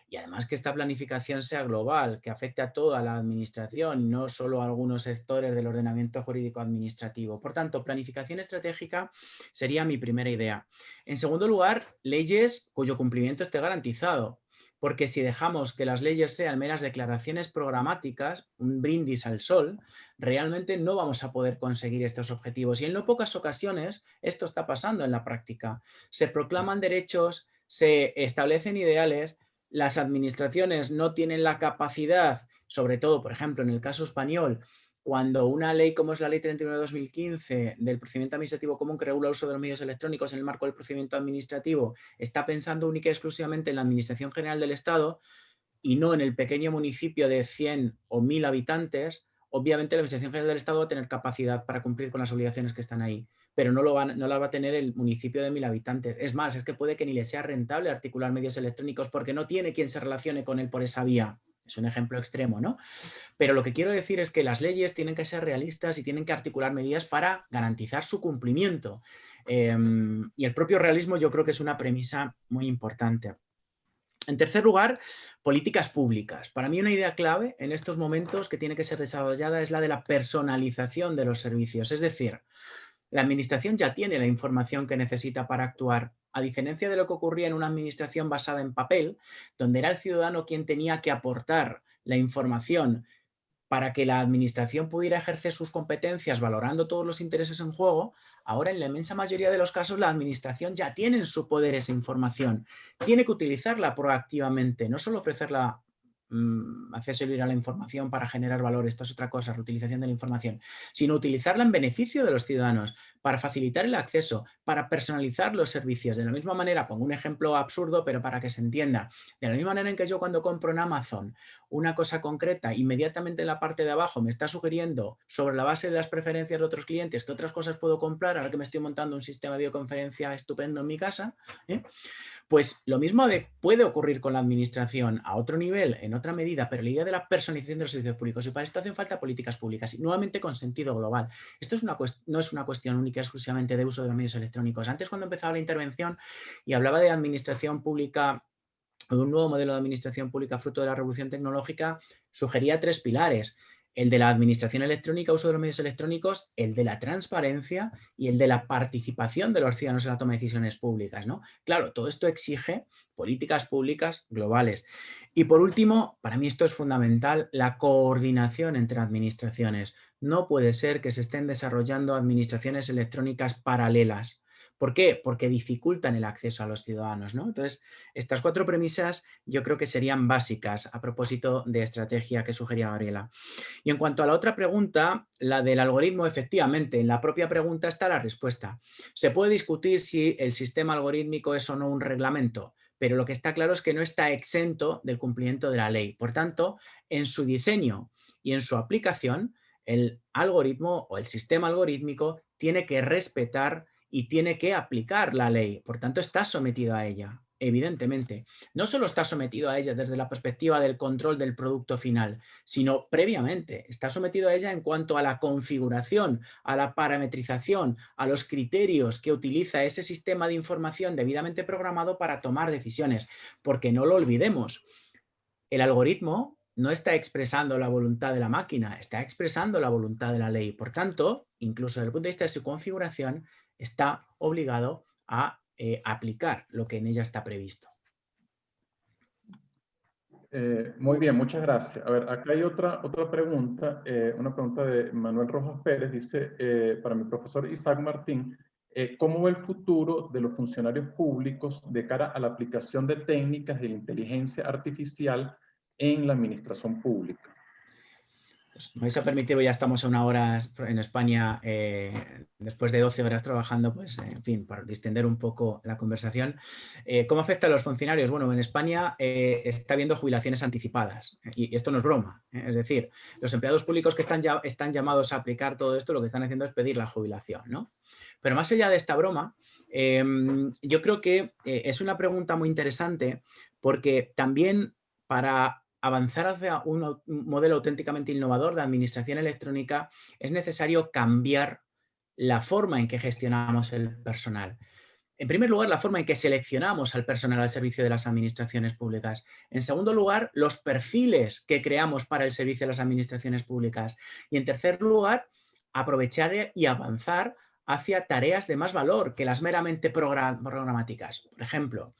Y además que esta planificación sea global, que afecte a toda la administración, no solo a algunos sectores del ordenamiento jurídico administrativo. Por tanto, planificación estratégica sería mi primera idea. En segundo lugar, leyes cuyo cumplimiento esté garantizado. Porque si dejamos que las leyes sean meras declaraciones programáticas, un brindis al sol, realmente no vamos a poder conseguir estos objetivos. Y en no pocas ocasiones esto está pasando en la práctica. Se proclaman derechos, se establecen ideales, las administraciones no tienen la capacidad, sobre todo, por ejemplo, en el caso español, cuando una ley como es la Ley 31 de 2015 del procedimiento administrativo común que regula el uso de los medios electrónicos en el marco del procedimiento administrativo, está pensando única y exclusivamente en la Administración General del Estado y no en el pequeño municipio de 100 o 1000 habitantes, obviamente la Administración General del Estado va a tener capacidad para cumplir con las obligaciones que están ahí, pero no la va a tener el municipio de 1000 habitantes. Es más, es que puede que ni le sea rentable articular medios electrónicos porque no tiene quien se relacione con él por esa vía. Es un ejemplo extremo, ¿no? Pero lo que quiero decir es que las leyes tienen que ser realistas y tienen que articular medidas para garantizar su cumplimiento. Y el propio realismo yo creo que es una premisa muy importante. En tercer lugar, políticas públicas. Para mí una idea clave en estos momentos que tiene que ser desarrollada es la de la personalización de los servicios. Es decir, la administración ya tiene la información que necesita para actuar, a diferencia de lo que ocurría en una administración basada en papel, donde era el ciudadano quien tenía que aportar la información para que la administración pudiera ejercer sus competencias valorando todos los intereses en juego. Ahora, en la inmensa mayoría de los casos, la administración ya tiene en su poder esa información. Tiene que utilizarla proactivamente, no solo ofrecerla acceso libre a la información para generar valor, esto es otra cosa, reutilización de la información, sino utilizarla en beneficio de los ciudadanos, para facilitar el acceso, para personalizar los servicios. De la misma manera, pongo un ejemplo absurdo, pero para que se entienda, de la misma manera en que yo cuando compro en Amazon una cosa concreta, inmediatamente en la parte de abajo me está sugiriendo sobre la base de las preferencias de otros clientes qué otras cosas puedo comprar, ahora que me estoy montando un sistema de videoconferencia estupendo en mi casa, pues lo mismo puede ocurrir con la administración a otro nivel, en otra medida, pero la idea de la personalización de los servicios públicos, y para esto hacen falta políticas públicas, y nuevamente con sentido global. Esto no es una cuestión única exclusivamente de uso de los medios electrónicos. Antes, cuando empezaba la intervención y hablaba de administración pública de un nuevo modelo de administración pública fruto de la revolución tecnológica, sugería 3 pilares: el de la administración electrónica, uso de los medios electrónicos, el de la transparencia y el de la participación de los ciudadanos en la toma de decisiones públicas, ¿no? Claro, todo esto exige políticas públicas globales. Y por último, para mí esto es fundamental, la coordinación entre administraciones. No puede ser que se estén desarrollando administraciones electrónicas paralelas. ¿Por qué? Porque dificultan el acceso a los ciudadanos, ¿no? Entonces, estas 4 premisas yo creo que serían básicas a propósito de estrategia que sugería Gabriela. Y en cuanto a la otra pregunta, la del algoritmo, efectivamente, en la propia pregunta está la respuesta. Se puede discutir si el sistema algorítmico es o no un reglamento, pero lo que está claro es que no está exento del cumplimiento de la ley. Por tanto, en su diseño y en su aplicación, el algoritmo o el sistema algorítmico tiene que respetar y tiene que aplicar la ley. Por tanto, está sometido a ella, evidentemente. No solo está sometido a ella desde la perspectiva del control del producto final, sino previamente. Está sometido a ella en cuanto a la configuración, a la parametrización, a los criterios que utiliza ese sistema de información debidamente programado para tomar decisiones. Porque no lo olvidemos, el algoritmo no está expresando la voluntad de la máquina, está expresando la voluntad de la ley. Por tanto, incluso desde el punto de vista de su configuración, está obligado a aplicar lo que en ella está previsto. Muy bien, muchas gracias. A ver, acá hay otra pregunta, una pregunta de Manuel Rojas Pérez, dice, para mi profesor Isaac Martín, ¿cómo ve el futuro de los funcionarios públicos de cara a la aplicación de técnicas de la inteligencia artificial en la administración pública? Pues me vais a permitir, ya estamos a 1 hora en España, después de 12 horas trabajando, pues en fin, para distender un poco la conversación. ¿Cómo afecta a los funcionarios? Bueno, en España está habiendo jubilaciones anticipadas y esto no es broma. Es decir, los empleados públicos que están llamados a aplicar todo esto, lo que están haciendo es pedir la jubilación, ¿no? Pero más allá de esta broma, yo creo que es una pregunta muy interesante porque también para avanzar hacia un modelo auténticamente innovador de administración electrónica es necesario cambiar la forma en que gestionamos el personal. En primer lugar, la forma en que seleccionamos al personal al servicio de las administraciones públicas. En segundo lugar, los perfiles que creamos para el servicio de las administraciones públicas. Y en tercer lugar, aprovechar y avanzar hacia tareas de más valor que las meramente programáticas. Por ejemplo,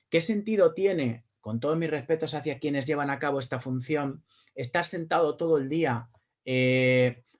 ¿qué sentido tiene, con todos mis respetos hacia quienes llevan a cabo esta función, estar sentado todo el día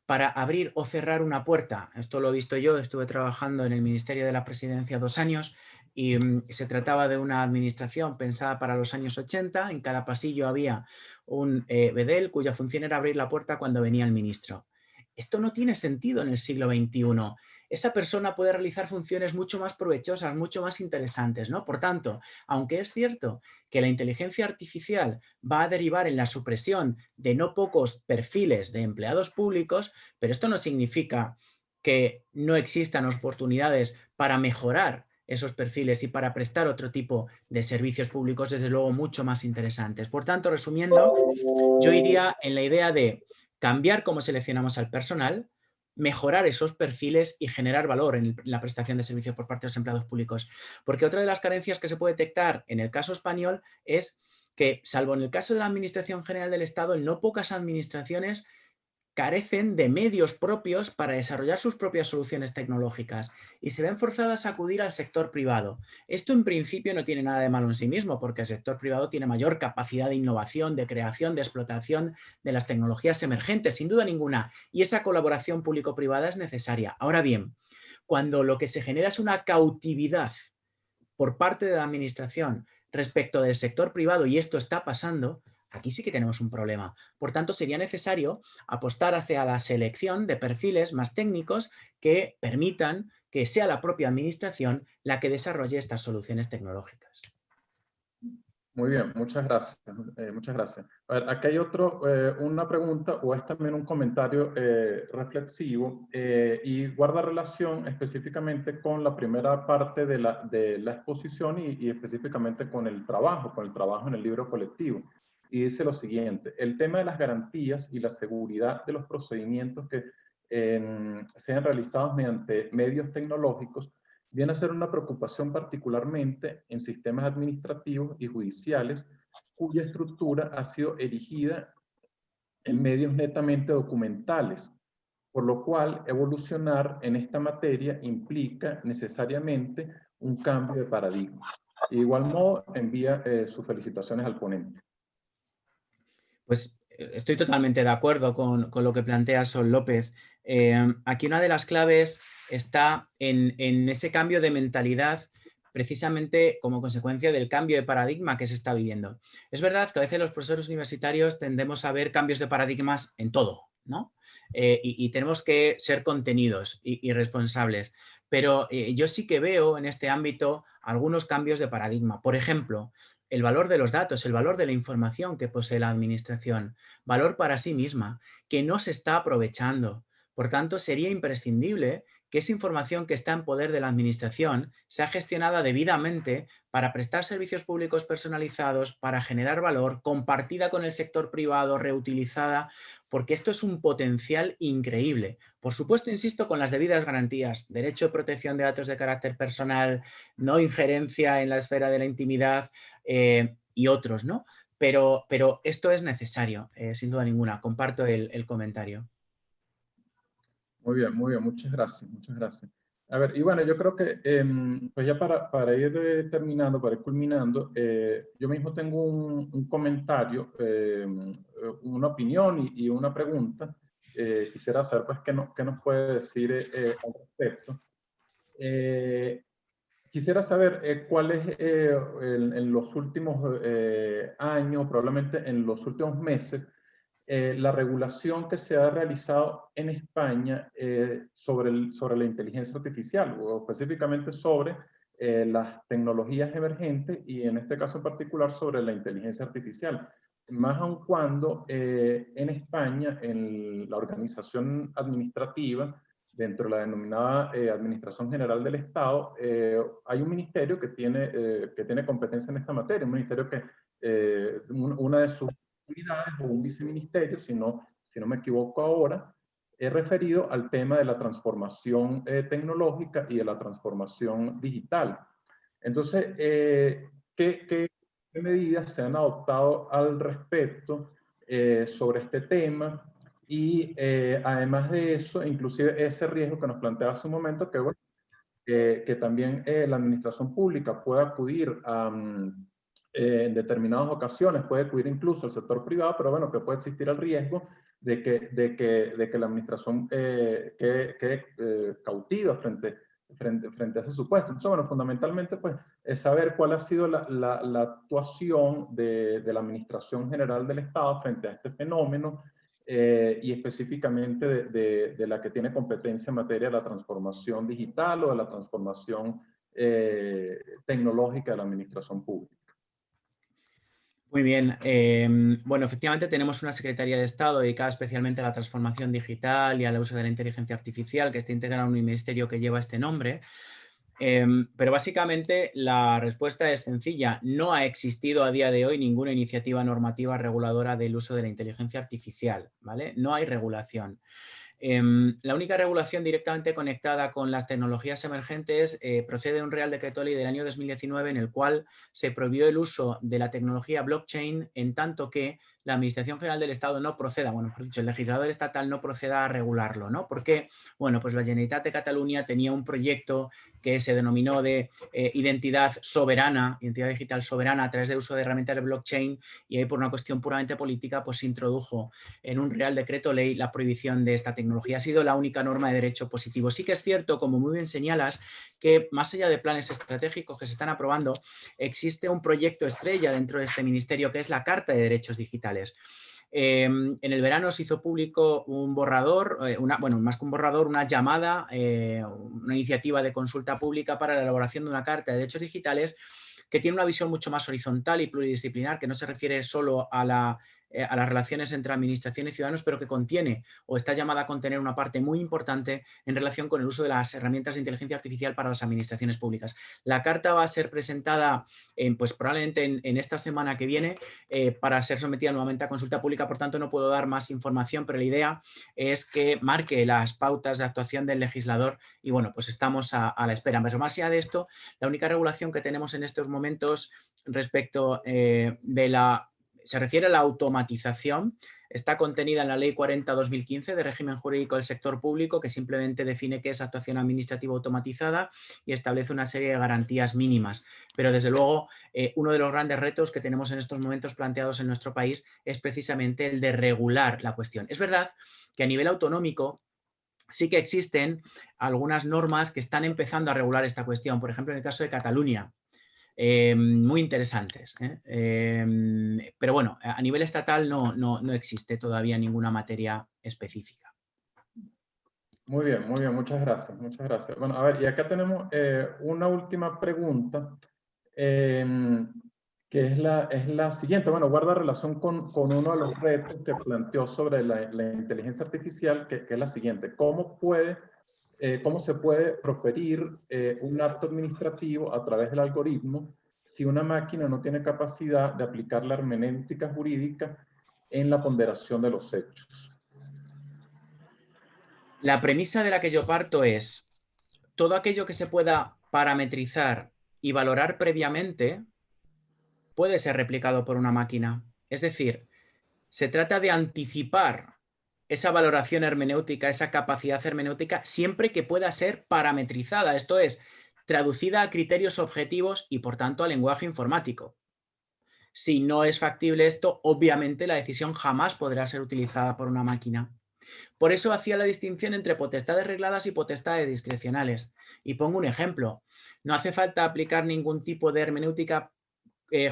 para abrir o cerrar una puerta? Esto lo he visto yo, estuve trabajando en el Ministerio de la Presidencia 2 años y se trataba de una administración pensada para los años 80. En cada pasillo había un bedel cuya función era abrir la puerta cuando venía el ministro. Esto no tiene sentido en el siglo XXI. Esa persona puede realizar funciones mucho más provechosas, mucho más interesantes, ¿no? Por tanto, aunque es cierto que la inteligencia artificial va a derivar en la supresión de no pocos perfiles de empleados públicos, pero esto no significa que no existan oportunidades para mejorar esos perfiles y para prestar otro tipo de servicios públicos, desde luego, mucho más interesantes. Por tanto, resumiendo, yo iría en la idea de cambiar cómo seleccionamos al personal, mejorar esos perfiles y generar valor en la prestación de servicios por parte de los empleados públicos. Porque otra de las carencias que se puede detectar en el caso español es que, salvo en el caso de la Administración General del Estado, en no pocas administraciones carecen de medios propios para desarrollar sus propias soluciones tecnológicas y se ven forzadas a acudir al sector privado. Esto en principio no tiene nada de malo en sí mismo, porque el sector privado tiene mayor capacidad de innovación, de creación, de explotación de las tecnologías emergentes, sin duda ninguna, y esa colaboración público-privada es necesaria. Ahora bien, cuando lo que se genera es una cautividad por parte de la administración respecto del sector privado, y esto está pasando, aquí sí que tenemos un problema. Por tanto, sería necesario apostar hacia la selección de perfiles más técnicos que permitan que sea la propia administración la que desarrolle estas soluciones tecnológicas. Muy bien, muchas gracias. Muchas gracias. A ver, acá hay una pregunta o es también un comentario reflexivo y guarda relación específicamente con la primera parte de la exposición y específicamente con el trabajo en el libro colectivo. Y dice lo siguiente: el tema de las garantías y la seguridad de los procedimientos que sean realizados mediante medios tecnológicos viene a ser una preocupación particularmente en sistemas administrativos y judiciales cuya estructura ha sido erigida en medios netamente documentales, por lo cual evolucionar en esta materia implica necesariamente un cambio de paradigma. De igual modo, envía sus felicitaciones al ponente. Pues estoy totalmente de acuerdo con lo que plantea Sol López. Aquí una de las claves está en ese cambio de mentalidad, precisamente como consecuencia del cambio de paradigma que se está viviendo. Es verdad que a veces los profesores universitarios tendemos a ver cambios de paradigmas en todo, ¿no? Y tenemos que ser contenidos y responsables. Pero yo sí que veo en este ámbito algunos cambios de paradigma. Por ejemplo, el valor de los datos, el valor de la información que posee la administración, valor para sí misma, que no se está aprovechando. Por tanto, sería imprescindible que esa información que está en poder de la administración sea gestionada debidamente para prestar servicios públicos personalizados, para generar valor, compartida con el sector privado, reutilizada, porque esto es un potencial increíble. Por supuesto, insisto, con las debidas garantías, derecho de protección de datos de carácter personal, no injerencia en la esfera de la intimidad, y otros, ¿no? Pero esto es necesario, sin duda ninguna. Comparto el comentario. Muy bien, muchas gracias, muchas gracias. A ver, y bueno, yo creo que, pues ya para ir terminando, para ir culminando, yo mismo tengo un comentario, una opinión y una pregunta. Quisiera saber, pues, qué nos puede decir al respecto. Quisiera saber cuál es en los últimos años, probablemente en los últimos meses, la regulación que se ha realizado en España sobre la inteligencia artificial, o específicamente sobre las tecnologías emergentes y en este caso en particular sobre la inteligencia artificial. Más aun cuando en España, en la organización administrativa, dentro de la denominada Administración General del Estado, hay un ministerio que tiene competencia en esta materia, un ministerio que una de sus actividades o un viceministerio, si no me equivoco ahora, es referido al tema de la transformación tecnológica y de la transformación digital. Entonces, ¿qué medidas se han adoptado al respecto sobre este tema? Y además de eso, inclusive ese riesgo que nos planteaba hace un momento, que, bueno, que también la administración pública pueda acudir a, en determinadas ocasiones, puede acudir incluso al sector privado, pero bueno, que puede existir el riesgo de que la administración quede cautiva frente a ese supuesto. Entonces, bueno, fundamentalmente, pues, es saber cuál ha sido la actuación de la Administración General del Estado frente a este fenómeno, y específicamente de la que tiene competencia en materia de la transformación digital o de la transformación tecnológica de la administración pública. Muy bien. Bueno, efectivamente tenemos una Secretaría de Estado dedicada especialmente a la transformación digital y al uso de la inteligencia artificial, que está integrada en un ministerio que lleva este nombre. Pero básicamente la respuesta es sencilla. No ha existido a día de hoy ninguna iniciativa normativa reguladora del uso de la inteligencia artificial, ¿vale? No hay regulación. La única regulación directamente conectada con las tecnologías emergentes procede de un Real Decreto Ley del año 2019 en el cual se prohibió el uso de la tecnología blockchain en tanto que la Administración General del Estado no proceda, bueno, mejor dicho, el legislador estatal no proceda a regularlo, ¿no? Porque, bueno, pues la Generalitat de Cataluña tenía un proyecto que se denominó de identidad soberana, identidad digital soberana a través del uso de herramientas de blockchain y ahí por una cuestión puramente política pues se introdujo en un Real Decreto Ley la prohibición de esta tecnología. Ha sido la única norma de derecho positivo. Sí que es cierto, como muy bien señalas, que más allá de planes estratégicos que se están aprobando, existe un proyecto estrella dentro de este ministerio que es la Carta de Derechos Digitales. En el verano se hizo público un borrador, bueno, más que un borrador, una llamada, una iniciativa de consulta pública para la elaboración de una Carta de Derechos Digitales que tiene una visión mucho más horizontal y pluridisciplinar, que no se refiere solo a la a las relaciones entre administración y ciudadanos, pero que contiene o está llamada a contener una parte muy importante en relación con el uso de las herramientas de inteligencia artificial para las administraciones públicas. La carta va a ser presentada pues probablemente en esta semana que viene para ser sometida nuevamente a consulta pública, por tanto no puedo dar más información, pero la idea es que marque las pautas de actuación del legislador y bueno, pues estamos a la espera. Pero más allá de esto, la única regulación que tenemos en estos momentos respecto se refiere a la automatización, está contenida en la Ley 40/2015 de régimen jurídico del sector público, que simplemente define qué es actuación administrativa automatizada y establece una serie de garantías mínimas. Pero desde luego, uno de los grandes retos que tenemos en estos momentos planteados en nuestro país es precisamente el de regular la cuestión. Es verdad que a nivel autonómico sí que existen algunas normas que están empezando a regular esta cuestión. Por ejemplo, en el caso de Cataluña, muy interesantes. Pero bueno, a nivel estatal no existe todavía ninguna materia específica. Muy bien, muchas gracias, muchas gracias. Bueno, a ver, y acá tenemos una última pregunta, que es la siguiente. Bueno, guarda relación con uno de los retos que planteó sobre la inteligencia artificial, que es la siguiente. ¿Cómo se puede proferir un acto administrativo a través del algoritmo si una máquina no tiene capacidad de aplicar la hermenéutica jurídica en la ponderación de los hechos? La premisa de la que yo parto es todo aquello que se pueda parametrizar y valorar previamente puede ser replicado por una máquina. Es decir, se trata de anticipar esa valoración hermenéutica, esa capacidad hermenéutica, siempre que pueda ser parametrizada, esto es, traducida a criterios objetivos y, por tanto, a lenguaje informático. Si no es factible esto, obviamente la decisión jamás podrá ser utilizada por una máquina. Por eso hacía la distinción entre potestades regladas y potestades discrecionales. Y pongo un ejemplo. No hace falta aplicar ningún tipo de hermenéutica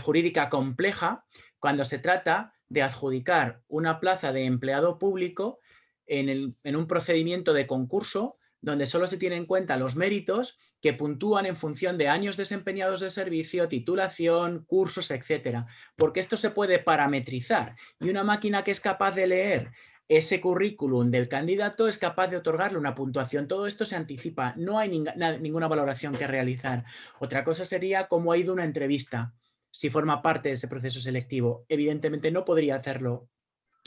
jurídica compleja cuando se trata de adjudicar una plaza de empleado público en un procedimiento de concurso donde solo se tienen en cuenta los méritos que puntúan en función de años desempeñados de servicio, titulación, cursos, etcétera. Porque esto se puede parametrizar y una máquina que es capaz de leer ese currículum del candidato es capaz de otorgarle una puntuación. Todo esto se anticipa, no hay ninguna valoración que realizar. Otra cosa sería cómo ha ido una entrevista, si forma parte de ese proceso selectivo. Evidentemente no podría hacerlo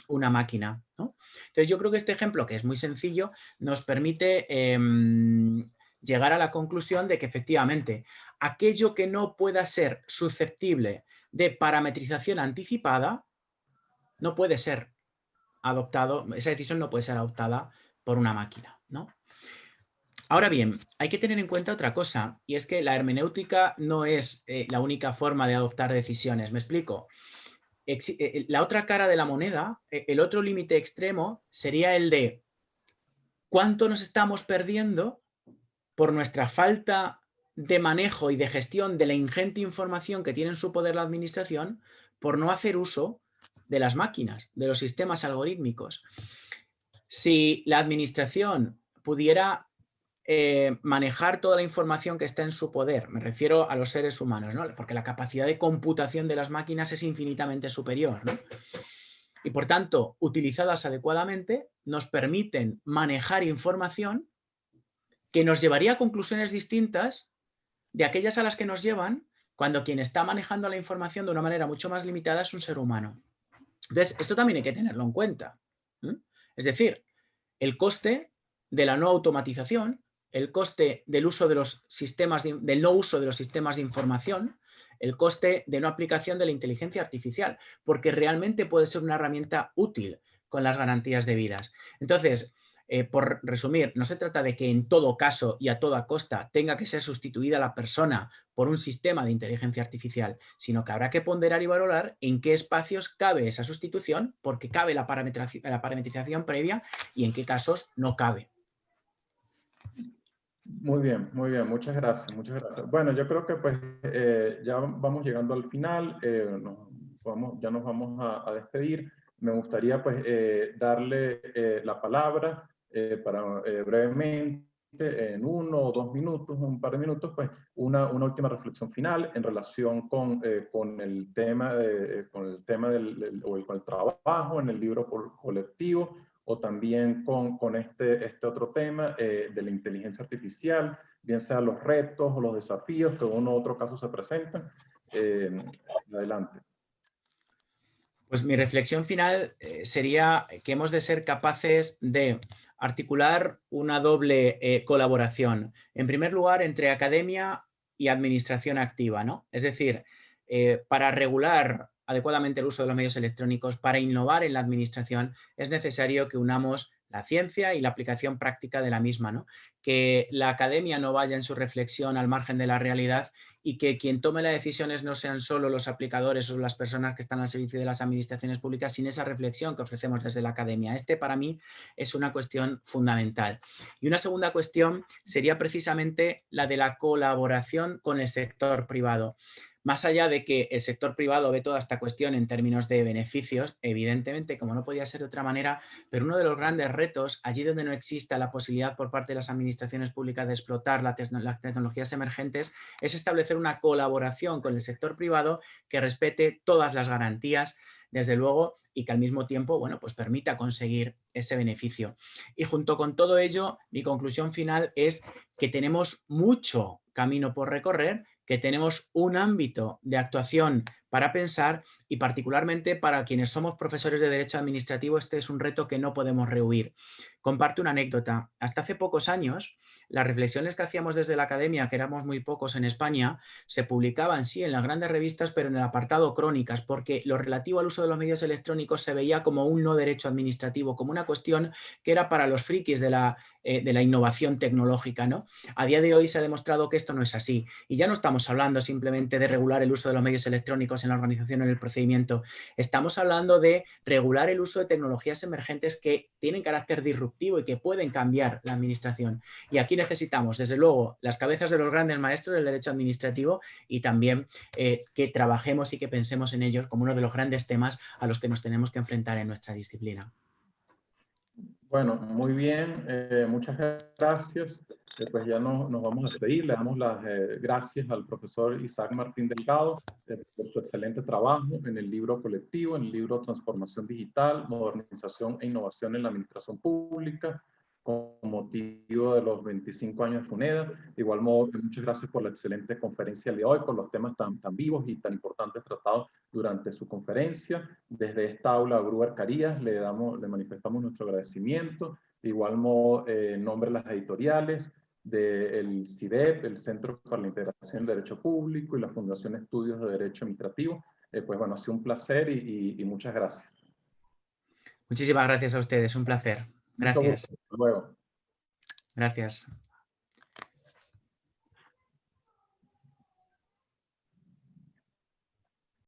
una máquina, ¿no? Entonces yo creo que este ejemplo, que es muy sencillo, nos permite llegar a la conclusión de que efectivamente aquello que no pueda ser susceptible de parametrización anticipada no puede ser adoptado, esa decisión no puede ser adoptada por una máquina, ¿no? Ahora bien, hay que tener en cuenta otra cosa, y es que la hermenéutica no es la única forma de adoptar decisiones. ¿Me explico? La otra cara de la moneda, el otro límite extremo, sería el de cuánto nos estamos perdiendo por nuestra falta de manejo y de gestión de la ingente información que tiene en su poder la administración por no hacer uso de las máquinas, de los sistemas algorítmicos. Si la administración pudiera manejar toda la información que está en su poder, me refiero a los seres humanos, ¿no? Porque la capacidad de computación de las máquinas es infinitamente superior, ¿no? Y por tanto, utilizadas adecuadamente, nos permiten manejar información que nos llevaría a conclusiones distintas de aquellas a las que nos llevan cuando quien está manejando la información de una manera mucho más limitada es un ser humano. Entonces, esto también hay que tenerlo en cuenta. Es decir, el coste de la no automatización, el coste del uso de los sistemas del no uso de los sistemas de información, el coste de no aplicación de la inteligencia artificial, porque realmente puede ser una herramienta útil con las garantías debidas. Entonces, por resumir, no se trata de que en todo caso y a toda costa tenga que ser sustituida la persona por un sistema de inteligencia artificial, sino que habrá que ponderar y valorar en qué espacios cabe esa sustitución, porque cabe la parametrización previa y en qué casos no cabe. Muy bien, muchas gracias, muchas gracias. Bueno, yo creo que pues ya vamos llegando al final, ya nos vamos a despedir. Me gustaría pues darle la palabra para brevemente en 1 o 2 minutos, un par de minutos, pues una última reflexión final en relación con el tema, con el trabajo en el libro colectivo, o también con este otro tema de la inteligencia artificial, bien sea los retos o los desafíos que en uno u otro caso se presentan. Adelante. Pues mi reflexión final sería que hemos de ser capaces de articular una doble colaboración. En primer lugar, entre academia y administración activa, ¿no? Es decir, para regular adecuadamente el uso de los medios electrónicos, para innovar en la administración, es necesario que unamos la ciencia y la aplicación práctica de la misma, ¿no? Que la academia no vaya en su reflexión al margen de la realidad y que quien tome las decisiones no sean solo los aplicadores o las personas que están al servicio de las administraciones públicas, sin esa reflexión que ofrecemos desde la academia. Para mí es una cuestión fundamental. Y una segunda cuestión sería precisamente la de la colaboración con el sector privado. Más allá de que el sector privado ve toda esta cuestión en términos de beneficios, evidentemente, como no podía ser de otra manera, pero uno de los grandes retos, allí donde no exista la posibilidad por parte de las administraciones públicas de explotar las tecnologías emergentes, es establecer una colaboración con el sector privado que respete todas las garantías, desde luego, y que al mismo tiempo, bueno, pues permita conseguir ese beneficio. Y junto con todo ello, mi conclusión final es que tenemos mucho camino por recorrer, que tenemos un ámbito de actuación para pensar y particularmente para quienes somos profesores de Derecho Administrativo, este es un reto que no podemos rehuir. Comparto una anécdota. Hasta hace pocos años, las reflexiones que hacíamos desde la academia, que éramos muy pocos en España, se publicaban, sí, en las grandes revistas, pero en el apartado crónicas, porque lo relativo al uso de los medios electrónicos se veía como un no derecho administrativo, como una cuestión que era para los frikis de la innovación tecnológica, ¿no? A día de hoy se ha demostrado que esto no es así. Y ya no estamos hablando simplemente de regular el uso de los medios electrónicos en la organización o en el procedimiento. Estamos hablando de regular el uso de tecnologías emergentes que tienen carácter disruptivo y que pueden cambiar la administración. Y aquí necesitamos, desde luego, las cabezas de los grandes maestros del derecho administrativo y también que trabajemos y que pensemos en ellos como uno de los grandes temas a los que nos tenemos que enfrentar en nuestra disciplina. Bueno, muy bien, muchas gracias. Pues ya nos vamos a despedir. Le damos las gracias al profesor Isaac Martín Delgado por su excelente trabajo en el libro colectivo, en el libro Transformación Digital, Modernización e Innovación en la Administración Pública, con motivo de los 25 años de FUNEDA. De igual modo, muchas gracias por la excelente conferencia de hoy, por los temas tan vivos y tan importantes tratados durante su conferencia. Desde esta aula Gruber Carías le manifestamos nuestro agradecimiento. De igual modo, en nombre de las editoriales, del CIDEP, el Centro para la Integración del Derecho Público y la Fundación Estudios de Derecho Administrativo, pues bueno, ha sido un placer y muchas gracias. Muchísimas gracias a ustedes, un placer. Gracias. Hasta luego. Gracias.